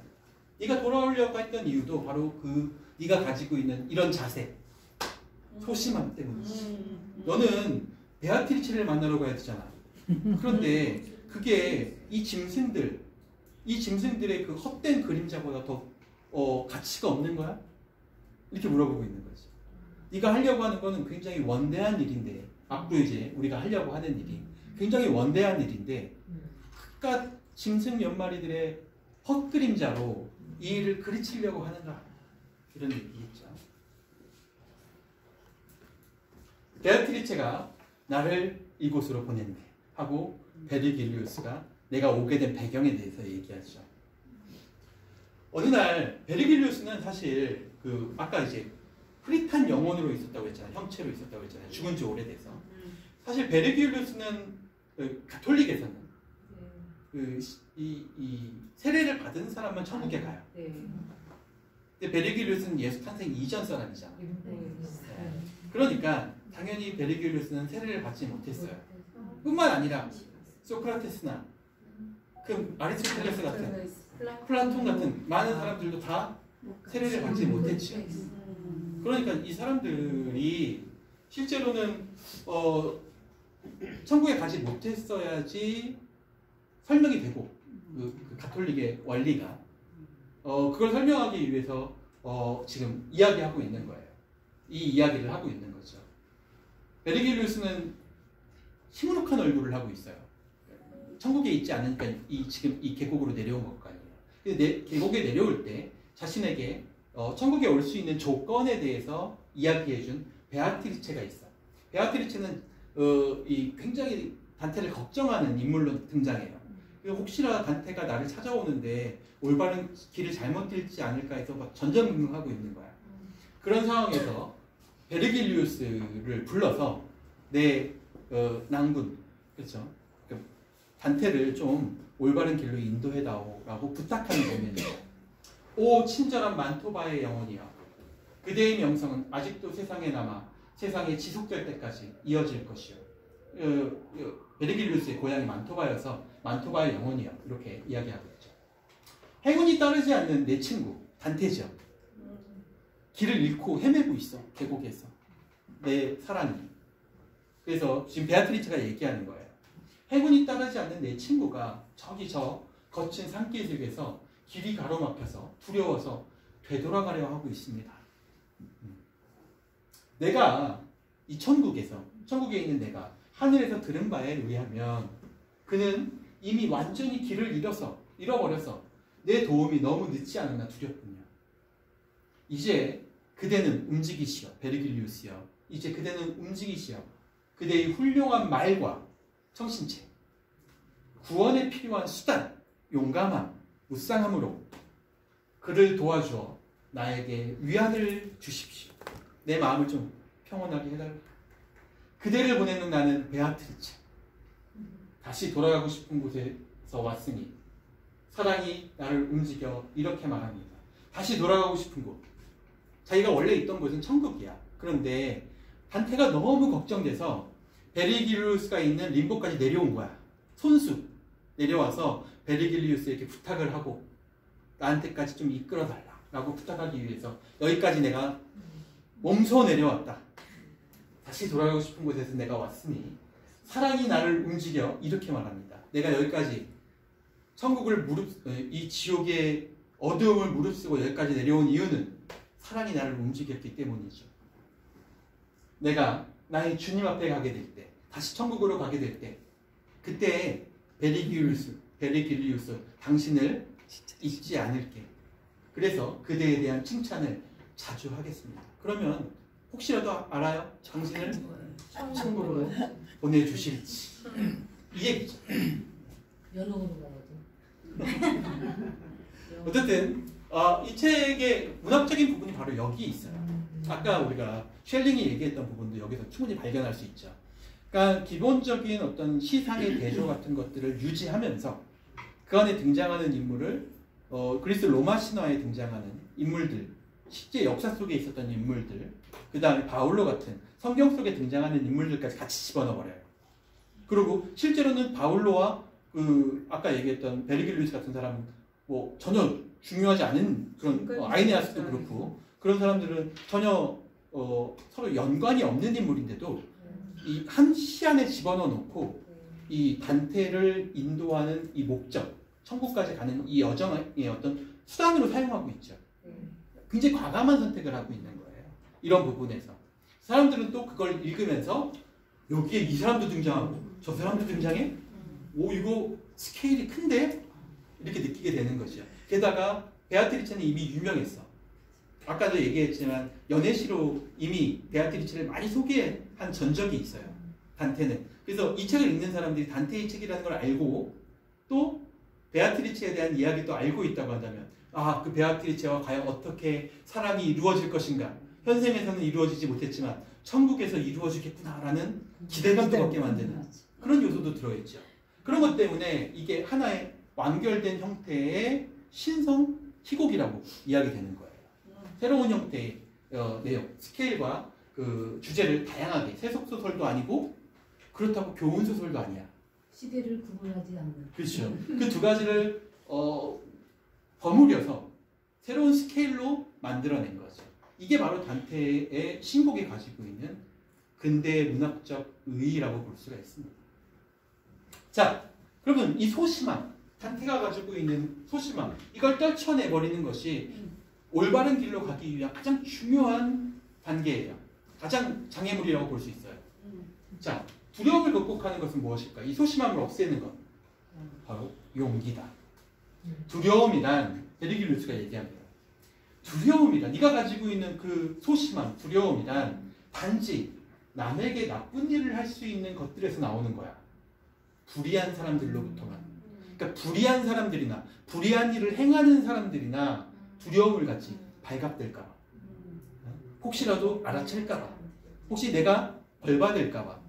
네가 돌아오려고 했던 이유도 바로 네가 가지고 있는 이런 자세, 소심함 때문이지. 너는 베아트리체를 만나러 가야 되잖아. 그런데 그게 이 짐승들의 그 헛된 그림자보다 더 가치가 없는 거야? 이렇게 물어보고 있는 거지. 네가 하려고 하는 거는 굉장히 원대한 일인데, 앞으로 이제 우리가 하려고 하는 일이 굉장히 원대한 일인데, 그깟 짐승 몇 마리들의 헛그림자로 이 일을 그르치려고 하는가? 이런 얘기겠죠. 베아트리체가 나를 이곳으로 보냈네 하고 베르길리우스가 내가 오게 된 배경에 대해서 얘기하죠. 어느 날 베르길리우스는 사실 그 아까 이제 흐릿한 영혼으로 있었다고 했잖아요. 형체로 있었다고 했잖아요. 죽은 지 오래돼서. 사실 베르길리우스는 가톨릭에서는 이 세례를 받은 사람만 천국에 가요. 근데 베르길리우스는 예수 탄생 이전 사람이잖아. 그러니까 당연히 베르길리우스는 세례를 받지 못했어요. 뿐만 아니라 소크라테스나 그 아리스토텔레스 같은 플라톤 같은 많은 사람들도 다 세례를 받지 못했죠. 그러니까 이 사람들이 실제로는 천국에 가지 못했어야지 설명이 되고 그 가톨릭의 원리가 그걸 설명하기 위해서 지금 이야기하고 있는 거예요. 이 이야기를 하고 있는 거죠. 베르길리우스는 시무룩한 얼굴을 하고 있어요. 천국에 있지 않으니까 지금 이 계곡으로 내려온 것 아니에요. 근데 계곡에 내려올 때 자신에게 천국에 올 수 있는 조건에 대해서 이야기해준 베아트리체가 있어. 베아트리체는 굉장히 단테를 걱정하는 인물로 등장해요. 혹시나 단테가 나를 찾아오는데 올바른 길을 잘못 들지 않을까 해서 막 전전긍긍하고 있는 거야. 그런 상황에서 베르길리우스를 불러서 내 낭군, 그렇죠? 단테를 좀 올바른 길로 인도해다오라고 부탁하는 장면이에요. 오 친절한 만토바의 영혼이여, 그대의 명성은 아직도 세상에 남아 세상에 지속될 때까지 이어질 것이요. 베르길리우스의 고향이 만토바여서 만토바의 영혼이여, 이렇게 이야기하고 있죠. 행운이 따르지 않는 내 친구 단테죠. 길을 잃고 헤매고 있어, 계곡에서. 내 사랑이. 그래서 지금 베아트리체가 얘기하는 거예요. 행운이 따르지 않는 내 친구가 저기 저 거친 산기슭에서 길이 가로막혀서 두려워서 되돌아가려 하고 있습니다. 내가 이 천국에 있는 내가 하늘에서 들은 바에 의하면 그는 이미 완전히 길을 잃어버려서 내 도움이 너무 늦지 않았나 두렵군요. 이제 그대는 움직이시오, 베르길리우스여. 이제 그대는 움직이시오. 그대의 훌륭한 말과 청신체, 구원에 필요한 수단, 용감함, 무쌍함으로 그를 도와주어 나에게 위안을 주십시오. 내 마음을 좀 평온하게 해달라. 그대를 보내는 나는 베아트리체. 다시 돌아가고 싶은 곳에서 왔으니 사랑이 나를 움직여 이렇게 말합니다. 다시 돌아가고 싶은 곳. 자기가 원래 있던 곳은 천국이야. 그런데 단테가 너무 걱정돼서 베르길리우스가 있는 림보까지 내려온 거야. 손수 내려와서 베르길리우스에게 부탁을 하고 나한테까지 좀 이끌어달라 라고 부탁하기 위해서 여기까지 내가 몸소 내려왔다. 다시 돌아가고 싶은 곳에서 내가 왔으니 사랑이 나를 움직여 이렇게 말합니다. 내가 여기까지 천국을 이 지옥의 어두움을 무릅쓰고 여기까지 내려온 이유는 사랑이 나를 움직였기 때문이죠. 내가 나의 주님 앞에 가게 될 때, 다시 천국으로 가게 될 때, 그때 베르길리우스 당신을 잊지 않을게. 그래서 그대에 대한 칭찬을 자주 하겠습니다. 그러면 혹시라도 알아요? 당신을 천국으로 보내주실지. 이 얘기죠. 연옥으로 가야죠. 어쨌든 이 책의 문학적인 부분이 바로 여기 있어요. 아까 우리가 쉘링이 얘기했던 부분도 여기서 충분히 발견할 수 있죠. 그러니까 기본적인 어떤 시상의 대조 같은 것들을 유지하면서 그 안에 등장하는 인물을 그리스 로마 신화에 등장하는 인물들, 실제 역사 속에 있었던 인물들, 그 다음에 바울로 같은 성경 속에 등장하는 인물들까지 같이 집어넣어버려요. 그리고 실제로는 바울로와 아까 얘기했던 베르길리우스 같은 사람은 뭐 전혀 중요하지 않은 그런 아이네아스도 그렇고 그런 사람들은 전혀 서로 연관이 없는 인물인데도 이 한 시 안에 집어넣어 놓고 이 단테를 인도하는 이 목적, 천국까지 가는 이 여정의 어떤 수단으로 사용하고 있죠. 굉장히 과감한 선택을 하고 있는 거예요. 이런 부분에서. 사람들은 또 그걸 읽으면서 여기에 이 사람도 등장하고 저 사람도 등장해? 오, 이거 스케일이 큰데? 이렇게 느끼게 되는 거죠. 게다가 베아트리체는 이미 유명했어. 아까도 얘기했지만 연애시로 이미 베아트리체를 많이 소개한 전적이 있어요. 단테는. 그래서 이 책을 읽는 사람들이 단테의 책이라는 걸 알고 또 베아트리체에 대한 이야기도 알고 있다고 한다면 아, 그 베아트리체와 과연 어떻게 사랑이 이루어질 것인가. 현생에서는 이루어지지 못했지만 천국에서 이루어지겠구나라는 기대감도 갖게 만드는 그런 요소도 들어있죠. 그런 것 때문에 이게 하나의 완결된 형태의 신성 희곡이라고 이야기되는 거예요. 새로운 형태의 내용, 스케일과 그 주제를 다양하게 세속소설도 아니고 그렇다고 교훈소설도 아니야. 시대를 구분하지 않는. 그렇죠. 그 두 가지를 버무려서 새로운 스케일로 만들어낸 거죠. 이게 바로 단테의 신곡이 가지고 있는 근대 문학적 의의라고 볼 수가 있습니다. 자, 그러면 이 소심함, 단테가 가지고 있는 소심함, 이걸 떨쳐내버리는 것이 올바른 길로 가기 위한 가장 중요한 단계예요. 가장 장애물이라고 볼 수 있어요. 자, 두려움을 극복하는 것은 무엇일까? 이 소심함을 없애는 것. 바로 용기다. 두려움이란 베르길루스가 얘기합니다. 두려움이란 네가 가지고 있는 그 소심함, 두려움이란 단지 남에게 나쁜 일을 할 수 있는 것들에서 나오는 거야. 불의한 사람들로부터만. 그러니까 불의한 사람들이나 불의한 일을 행하는 사람들이나 두려움을 갖지 발각될까 봐. 혹시라도 알아챌까 봐. 혹시 내가 벌받을까 봐.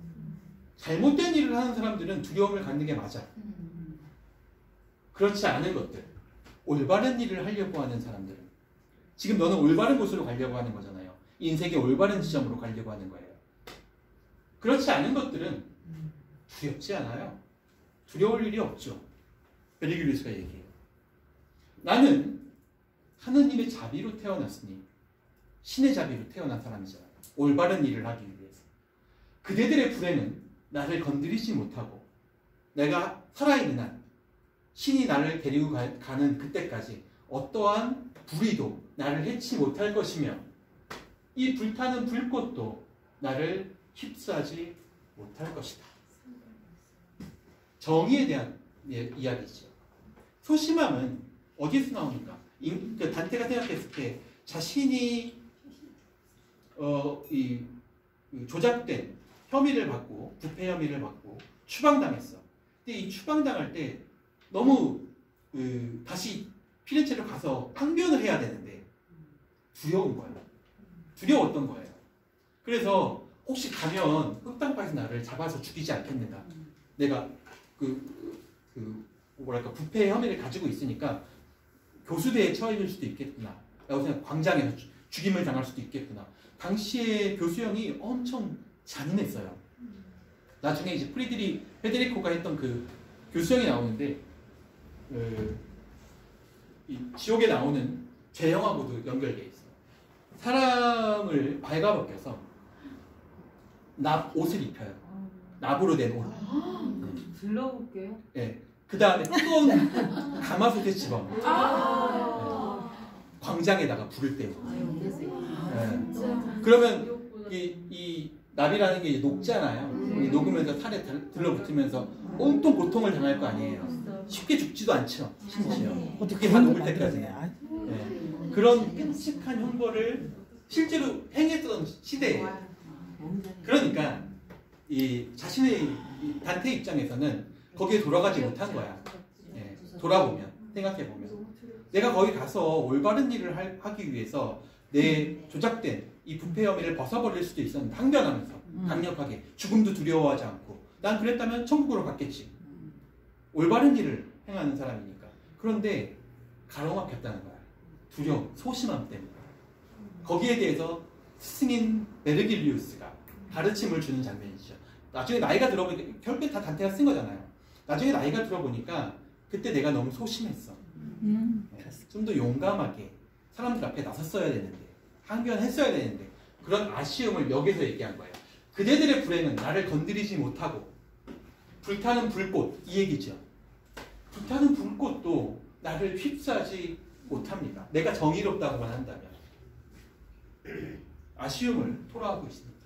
잘못된 일을 하는 사람들은 두려움을 갖는 게 맞아. 그렇지 않은 것들. 올바른 일을 하려고 하는 사람들은 지금 너는 올바른 곳으로 가려고 하는 거잖아요. 인생의 올바른 지점으로 가려고 하는 거예요. 그렇지 않은 것들은 두렵지 않아요. 두려울 일이 없죠. 베르길루스가 얘기해요. 나는 하느님의 자비로 태어났으니 신의 자비로 태어난 사람이잖아요. 올바른 일을 하기 위해서. 그대들의 불행은 나를 건드리지 못하고 내가 살아있는 한 신이 나를 데리고 가는 그때까지 어떠한 불의도 나를 해치 못할 것이며 이 불타는 불꽃도 나를 휩싸지 못할 것이다. 정의에 대한 이야기죠. 소심함은 어디서 나오니까? 단테가 생각했을 때 자신이 조작된 혐의를 받고 부패 혐의를 받고 추방당했어. 근데 이 추방당할 때 너무 다시 피렌체로 가서 항변을 해야 되는데 두려운 거예요. 두려웠던 거예요. 그래서 혹시 가면 흑당파에서 나를 잡아서 죽이지 않겠는가. 내가 뭐랄까 부패 혐의를 가지고 있으니까 교수대에 처해질 수도 있겠구나. 라고 생각. 광장에서 죽임을 당할 수도 있겠구나. 당시에 교수형이 엄청 잔인했어요. 나중에 이제 페데리코가 했던 그 교수형이 나오는데 이 지옥에 나오는 죄형하고도 연결되어 있어요. 사람을 발가벗겨서 옷을 입혀요. 납으로 된 옷. 들러볼게요. 네. 그 다음에 뜨거운 가마솥에 집어넣어요. 광장에다가 불을 떼고. 그러면 이 납이라는 게 녹잖아요. 녹으면서 살에 들러붙으면서 온통 고통을 당할 거 아니에요. 쉽게 죽지도 않죠. 심지어. 어떻게 다 녹을 때까지. 네. 그런 끔찍한 형벌을 실제로 행했던 시대예요. 그러니까 이 자신의 단테 입장에서는 거기에 돌아가지 못한 거야. 네. 돌아보면, 생각해보면. 내가 거기 가서 올바른 일을 하기 위해서 내 조작된 이 부패 혐의를 벗어버릴 수도 있었는데 항변하면서 강력하게 죽음도 두려워하지 않고 난 그랬다면 천국으로 갔겠지. 올바른 일을 행하는 사람이니까. 그런데 가로막혔다는 거야. 두려움, 소심함 때문에. 거기에 대해서 스승인 베르길리우스가 가르침을 주는 장면이죠. 나중에 나이가 들어보니까 결국엔 다 단테가 쓴 거잖아요. 나중에 나이가 들어보니까 그때 내가 너무 소심했어. 좀 더 용감하게 사람들 앞에 나섰어야 되는데 항변했어야 되는데 그런 아쉬움을 여기서 얘기한 거예요. 그대들의 불행은 나를 건드리지 못하고 불타는 불꽃 이 얘기죠. 불타는 불꽃도 나를 휩싸지 못합니다. 내가 정의롭다고만 한다면. 아쉬움을 토로하고 있습니다.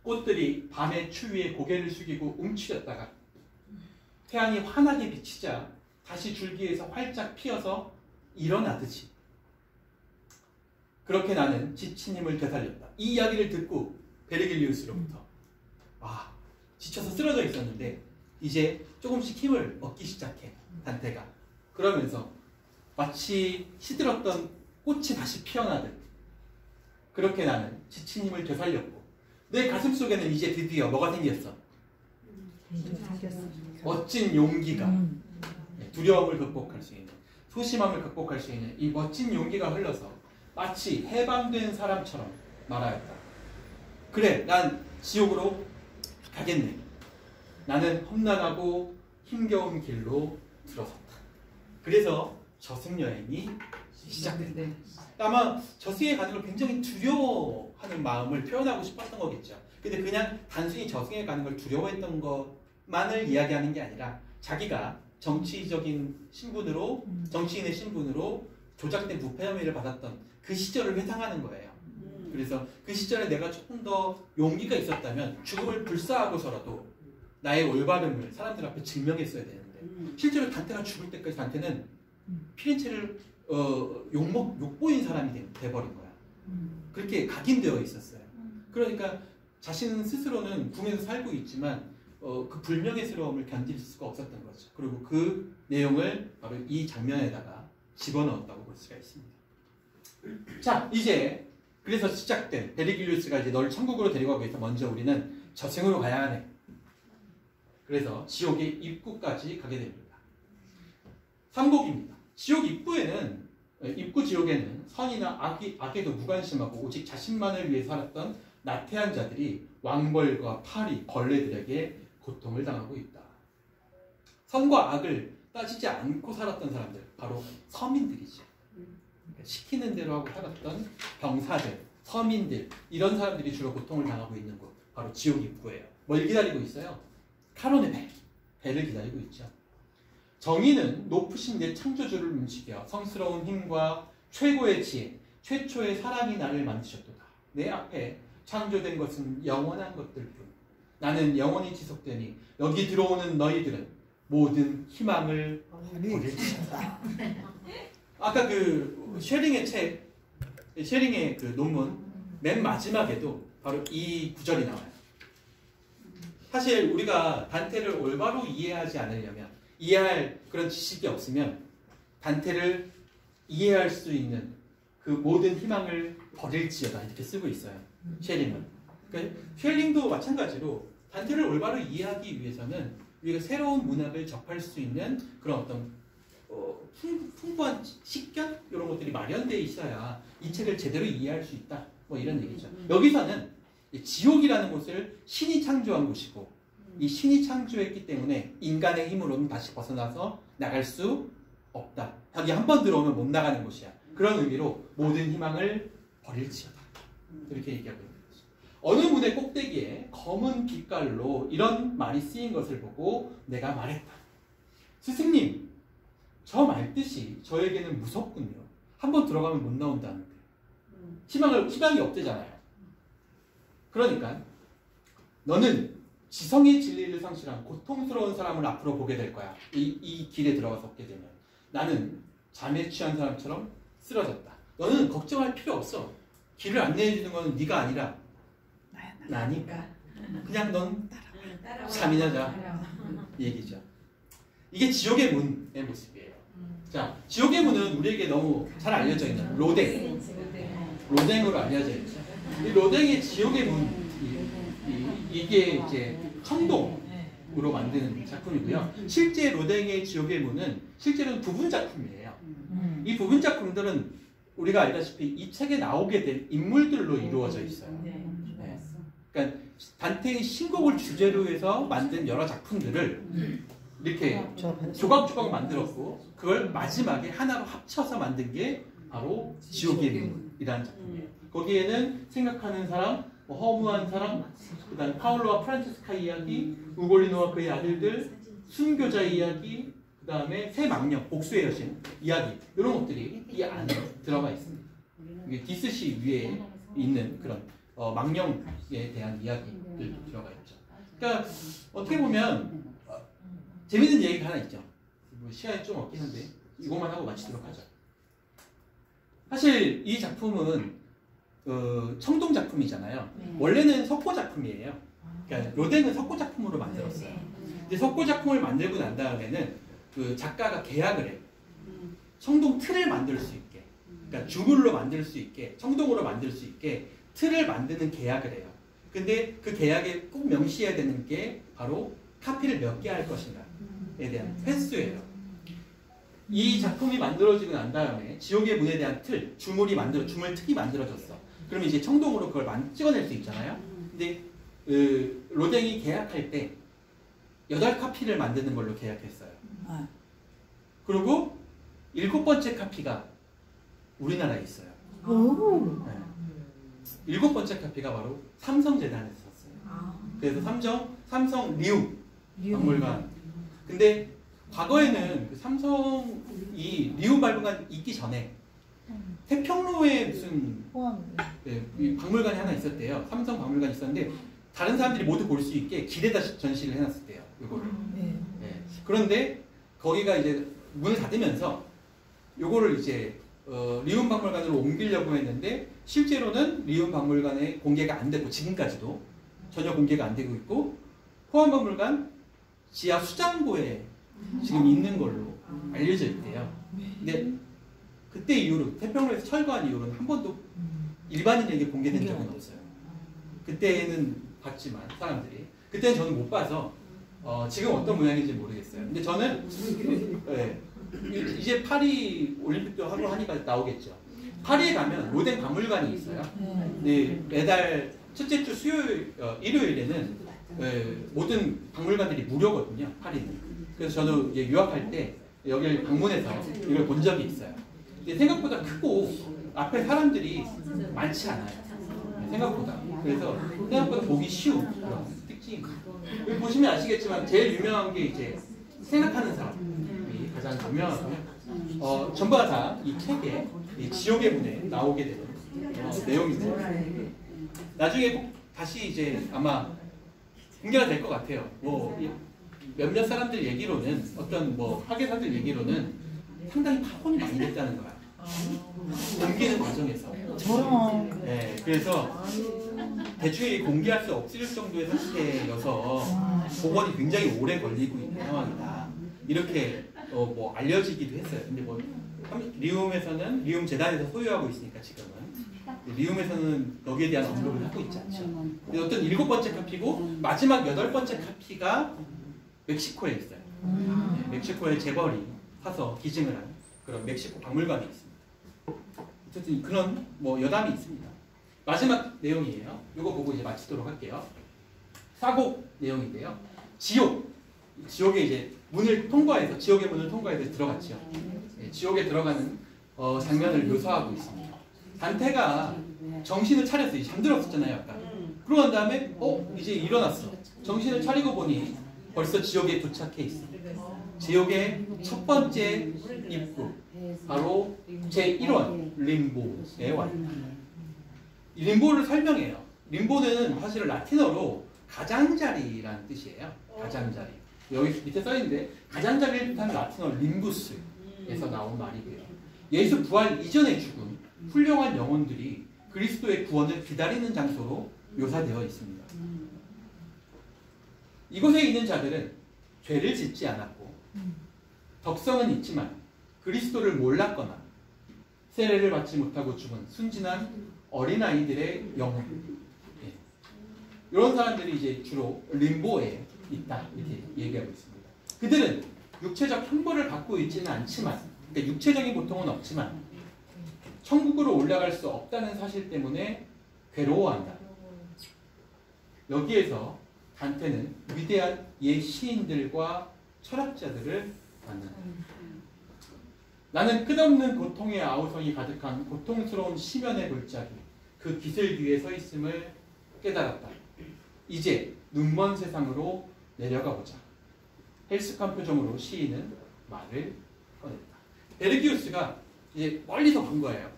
꽃들이 밤의 추위에 고개를 숙이고 움츠렸다가 태양이 환하게 비치자 다시 줄기에서 활짝 피어서 일어나듯이 그렇게 나는 지친 힘을 되살렸다. 이 이야기를 듣고 베르길리우스로부터 지쳐서 쓰러져 있었는데 이제 조금씩 힘을 얻기 시작해 단테가. 그러면서 마치 시들었던 꽃이 다시 피어나듯 그렇게 나는 지친 힘을 되살렸고 내 가슴 속에는 이제 드디어 뭐가 생겼어? 멋진 용기가 두려움을 극복할 수 있는 소심함을 극복할 수 있는 이 멋진 용기가 흘러서 마치 해방된 사람처럼 말하였다. 그래, 난 지옥으로 가겠네. 나는 험난하고 힘겨운 길로 들어섰다. 그래서 저승여행이 시작된다. 아마 저승에 가는 걸 굉장히 두려워하는 마음을 표현하고 싶었던 거겠죠. 근데 그냥 단순히 저승에 가는 걸 두려워했던 것만을 이야기하는 게 아니라 자기가 정치적인 신분으로 정치인의 신분으로 조작된 부패 혐의를 받았던 그 시절을 회상하는 거예요. 그래서 그 시절에 내가 조금 더 용기가 있었다면 죽음을 불사하고서라도 나의 올바름을 사람들 앞에 증명했어야 되는데 실제로 단테가 죽을 때까지 단테는 피렌체를 욕보인 사람이 돼버린 거야. 그렇게 각인되어 있었어요. 그러니까 자신 스스로는 궁에서 살고 있지만 그 불명예스러움을 견딜 수가 없었던 거죠. 그리고 그 내용을 바로 이 장면에다가 집어넣었다고 볼 수가 있습니다. 자, 이제 그래서 시작된 베르길리우스가 이제 널 천국으로 데려가기 위해서 먼저 우리는 저승으로 가야 하네. 그래서 지옥의 입구까지 가게 됩니다. 3곡입니다. 지옥 입구 지옥에는 선이나 악에도 무관심하고 오직 자신만을 위해 살았던 나태한 자들이 왕벌과 파리, 벌레들에게 고통을 당하고 있다. 선과 악을 따지지 않고 살았던 사람들, 바로 서민들이죠. 시키는 대로 하고 살았던 병사들, 서민들, 이런 사람들이 주로 고통을 당하고 있는 곳, 바로 지옥 입구예요. 뭘 기다리고 있어요? 카로네 배를 기다리고 있죠. 정의는 높으신 내 창조주를 움직여 성스러운 힘과 최고의 지혜, 최초의 사랑이 나를 만드셨도다. 내 앞에 창조된 것은 영원한 것들뿐. 나는 영원히 지속되니 여기 들어오는 너희들은 모든 희망을 버릴지어다. 아까 그 쉐링의 그 논문 맨 마지막에도 바로 이 구절이 나와요. 사실 우리가 단테를 올바로 이해하지 않으려면, 이해할 그런 지식이 없으면 단테를 이해할 수 있는 그 모든 희망을 버릴지어다 이렇게 쓰고 있어요. 쉐링은. 그러니까 쉐링도 마찬가지로 단테를 올바로 이해하기 위해서는 우리가 새로운 문학을 접할 수 있는 그런 어떤 풍부한 식견 이런 것들이 마련되어 있어야 이 책을 제대로 이해할 수 있다. 뭐 이런 얘기죠. 여기서는 지옥이라는 곳을 신이 창조한 곳이고 이 신이 창조했기 때문에 인간의 힘으로는 다시 벗어나서 나갈 수 없다. 여기 한 번 들어오면 못 나가는 곳이야. 그런 의미로 모든 희망을 버릴지어다. 이렇게 얘기하고 있는 거죠. 어느 문의 꼭대기에 검은 빛깔로 이런 말이 쓰인 것을 보고 내가 말했다. 스승님, 저 말뜻이 저에게는 무섭군요. 한 번 들어가면 못 나온다는데. 희망이 없대잖아요. 그러니까 너는 지성의 진리를 상실한 고통스러운 사람을 앞으로 보게 될 거야. 이 길에 들어가서 얻게 되면. 나는 잠에 취한 사람처럼 쓰러졌다. 너는 걱정할 필요 없어. 길을 안내해 주는 건 네가 아니라 나니까. 그냥 넌 잠이나 자. 얘기죠. 이게 지옥의 문의 모습이에요. 자, 지옥의 문은 우리에게 너무 잘 알려져 있는 로댕으로 알려져 있죠. 이 로댕의 지옥의 문, 이게 이제 청동으로 만드는 작품이고요. 실제 로댕의 지옥의 문은 실제로는 부분 작품이에요. 이 부분 작품들은 우리가 알다시피 이 책에 나오게 될 인물들로 이루어져 있어요. 네. 그러니까 단테의 신곡을 주제로 해서 만든 여러 작품들을 이렇게 조각조각 만들었고 그걸 마지막에 하나로 합쳐서 만든 게 바로 지옥의 문이라는 작품이에요. 거기에는 생각하는 사람, 뭐 허무한 사랑, 그다음 파울로와 프란체스카 이야기, 우골리노와 그의 아들들, 순교자 이야기, 그다음에 새 망령, 복수의 여신 이야기 이런 것들이 이 안에 들어가 있습니다. 이게 디스시 위에 있는 그런 망령에 대한 이야기들 들어가 있죠. 그러니까 어떻게 보면 재밌는 얘기가 하나 있죠. 뭐 시간이 좀 없긴 한데 이것만 하고 마치도록 하죠. 사실 이 작품은 청동 작품이잖아요. 원래는 석고 작품이에요. 그러니까 로댕은 석고 작품으로 만들었어요. 근데 석고 작품을 만들고 난 다음에는 그 작가가 계약을 해요. 청동 틀을 만들 수 있게, 그러니까 주물로 만들 수 있게, 청동으로 만들 수 있게 틀을 만드는 계약을 해요. 근데 그 계약에 꼭 명시해야 되는 게 바로 카피를 몇 개 할 것인가에 대한 횟수예요. 이 작품이 만들어지고 난 다음에 지옥의 문에 대한 틀, 주물 틀이 만들어졌어. 그러면 이제 청동으로 그걸 찍어낼 수 있잖아요. 근데 로댕이 계약할 때 8카피를 만드는 걸로 계약했어요. 그리고 7번째 카피가 우리나라에 있어요. 네. 7번째 카피가 바로 삼성재단에서 샀어요. 그래서 삼성 리움 박물관. 근데 과거에는 그 삼성이 리움 박물관 있기 전에 태평로에 무슨 박물관이 하나 있었대요. 삼성 박물관이 있었는데 다른 사람들이 모두 볼 수 있게 길에다 전시를 해놨었대요. 이거를. 네. 그런데 거기가 이제 문을 닫으면서 요거를 이제 리움 박물관으로 옮기려고 했는데 실제로는 리움 박물관에 공개가 안 되고 지금까지도 전혀 공개가 안 되고 있고 포항 박물관 지하 수장고에 지금 있는 걸로 알려져 있대요. 근데 그때 이후로 태평로에서 철거한 이후로는 한 번도 일반인에게 공개된 적은 없어요. 그때는 봤지만 사람들이 그때는 저는 못 봐서 지금 어떤 모양인지 모르겠어요. 근데 저는 이제 파리 올림픽도 하고 하니까 나오겠죠. 파리에 가면 로댕 박물관이 있어요. 네, 매달 첫째 주 일요일에는 모든 박물관들이 무료거든요. 파리는. 그래서 저도 이제 유학할 때 여기를 방문해서 이걸 본 적이 있어요. 근데 생각보다 크고 앞에 사람들이 많지 않아요. 생각보다. 그래서 생각보다 보기 쉬운 그런 특징입니다. 여기 보시면 아시겠지만 제일 유명한 게 이제 생각하는 사람이 가장 유명하고요. 전부 다 이 책에 이 지옥의 문에 나오게 되는 내용입니다. 나중에 꼭 다시 이제 아마 공개가 될 것 같아요. 뭐 몇몇 사람들 얘기로는 어떤 뭐 학예사들 얘기로는 상당히 파혼이 많이 됐다는 거야. 공개하는 과정에서. 네, 그래서 대충 공개할 수 없을 정도의 상태여서 복원이 굉장히 오래 걸리고 있는 상황이다. 이렇게 뭐 알려지기도 했어요. 근데 뭐 리움에서는 리움 재단에서 소유하고 있으니까 지금은 리움에서는 여기에 대한 언급을 하고 있지 않죠. 근데 어떤 7번째 카피고 마지막 8번째 카피가 멕시코에 있어요. 네, 멕시코의 재벌이 사서 기증을 한 그런 멕시코 박물관이 있습니다. 어쨌든 그런 뭐 여담이 있습니다. 마지막 내용이에요. 이거 보고 이제 마치도록 할게요. 사곡 내용인데요. 지옥에 이제 문을 통과해서 지옥의 문을 통과해서 들어갔죠. 네, 지옥에 들어가는 장면을 묘사하고 있습니다. 단테가 정신을 차렸어요. 잠들었었잖아요, 아까. 그러고 난 다음에 이제 일어났어. 정신을 차리고 보니 벌써 지옥에 도착해 있어. 지옥의 첫 번째 입구, 바로 제1원 림보에 와 있다. 이 림보를 설명해요. 림보는 사실은 라틴어로 가장자리라는 뜻이에요. 가장자리. 여기 밑에 써있는데 가장자리를 뜻하는 라틴어 림부스에서 나온 말이고요. 예수 부활 이전에 죽은 훌륭한 영혼들이 그리스도의 구원을 기다리는 장소로 묘사되어 있습니다. 이곳에 있는 자들은 죄를 짓지 않았고 덕성은 있지만 그리스도를 몰랐거나 세례를 받지 못하고 죽은 순진한 어린아이들의 영혼, 이런 사람들이 이제 주로 림보에 있다 이렇게 얘기하고 있습니다. 그들은 육체적 형벌을 받고 있지는 않지만, 그러니까 육체적인 고통은 없지만 천국으로 올라갈 수 없다는 사실 때문에 괴로워한다. 여기에서 단테는 위대한 옛 시인들과 철학자들을 만난다. 나는 끝없는 고통의 아우성이 가득한 고통스러운 시면의 골짜기, 그 기슭 위에 서 있음을 깨달았다. 이제 눈먼 세상으로 내려가 보자. 헬스칸 표정으로 시인은 말을 꺼냈다. 베르기우스가 이제 멀리서 본 거예요.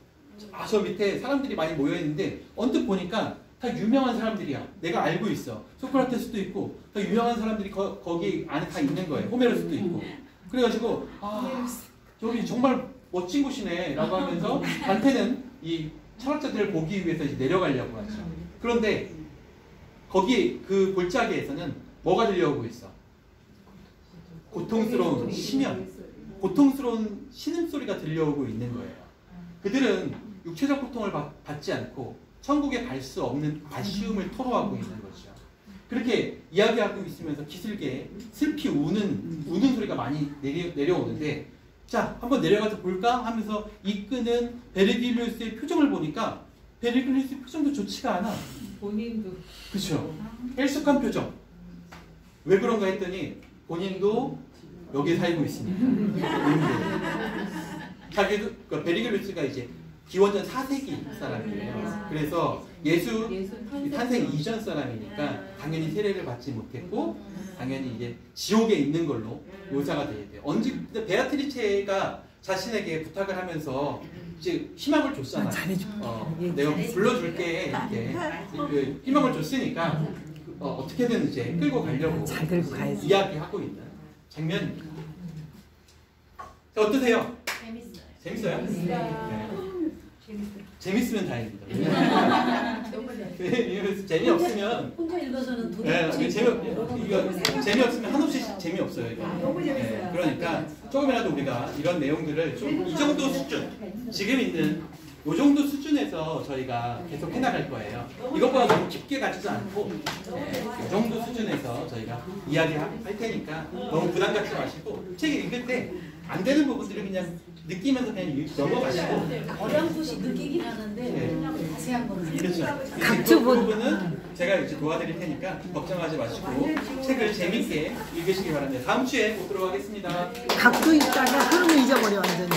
저 밑에 사람들이 많이 모여 있는데 언뜻 보니까 다 유명한 사람들이야. 내가 알고 있어. 소크라테스도 있고 다 유명한 사람들이 거기 안에 다 있는 거예요. 호메로스도 있고. 그래가지고 저기 정말 멋진 곳이네 라고 하면서 단테는 이 철학자들을 보기 위해서 이제 내려가려고 하죠. 그런데 거기 그 골짜기에서는 뭐가 들려오고 있어? 고통스러운 심연, 고통스러운 신음소리가 들려오고 있는 거예요. 그들은 육체적 고통을 받지 않고 천국에 갈 수 없는 아쉬움을 토로하고 있는 거죠. 그렇게 이야기하고 있으면서 기슭에 슬피 우는 소리가 많이 내려오는데, 자, 한번 내려가서 볼까? 하면서 이끄는 베르기우스의 표정을 보니까 베르기우스의 표정도 좋지가 않아. 본인도. 그렇죠. 헬쑥한 표정. 왜 그런가 했더니 본인도 여기에 살고 있으니까. 자기도, 그러니까 베르기우스가 이제 기원전 4세기 사람이에요. 그래서 예수 탄생 이전 사람이니까 당연히 세례를 받지 못했고 당연히 이제 지옥에 있는 걸로 묘사가 돼야 돼요. 언제 베아트리체가 자신에게 부탁을 하면서 이제 희망을 줬잖아. 내가 불러줄게 이렇게 그 희망을 줬으니까 어떻게든 이제 끌고 가려고 이야기하고 있는 장면입니다. 어떠세요? 재밌어요? 네. 재밌으면 다행입니다. 재미없으면 혼자 읽어서는 도대체 재미없으면 한없이 재미없어요. 너무 재밌어요. 그러니까 조금이라도 우리가 이런 내용들을 좀 이 정도 수준, 지금 있는 이 정도 수준에서 저희가 계속 해나갈 거예요. 이것보다 너무 깊게 가지도 않고 이 정도 수준에서 저희가 이야기할 테니까 너무 부담 갖지 마시고 책 읽을 때 안 되는 부분들을 그냥 느끼면서 그냥 넘어가시고 어렴풋이 느끼긴 하는데 네. 자세한 거는 그렇죠. 그 부분은 제가 이제 도와드릴 테니까 걱정하지 마시고 책을 재밌게 읽으시기 바랍니다. 다음 주에 보도록 하겠습니다. 갖고 있다가 흐름을 잊어버려 완전히.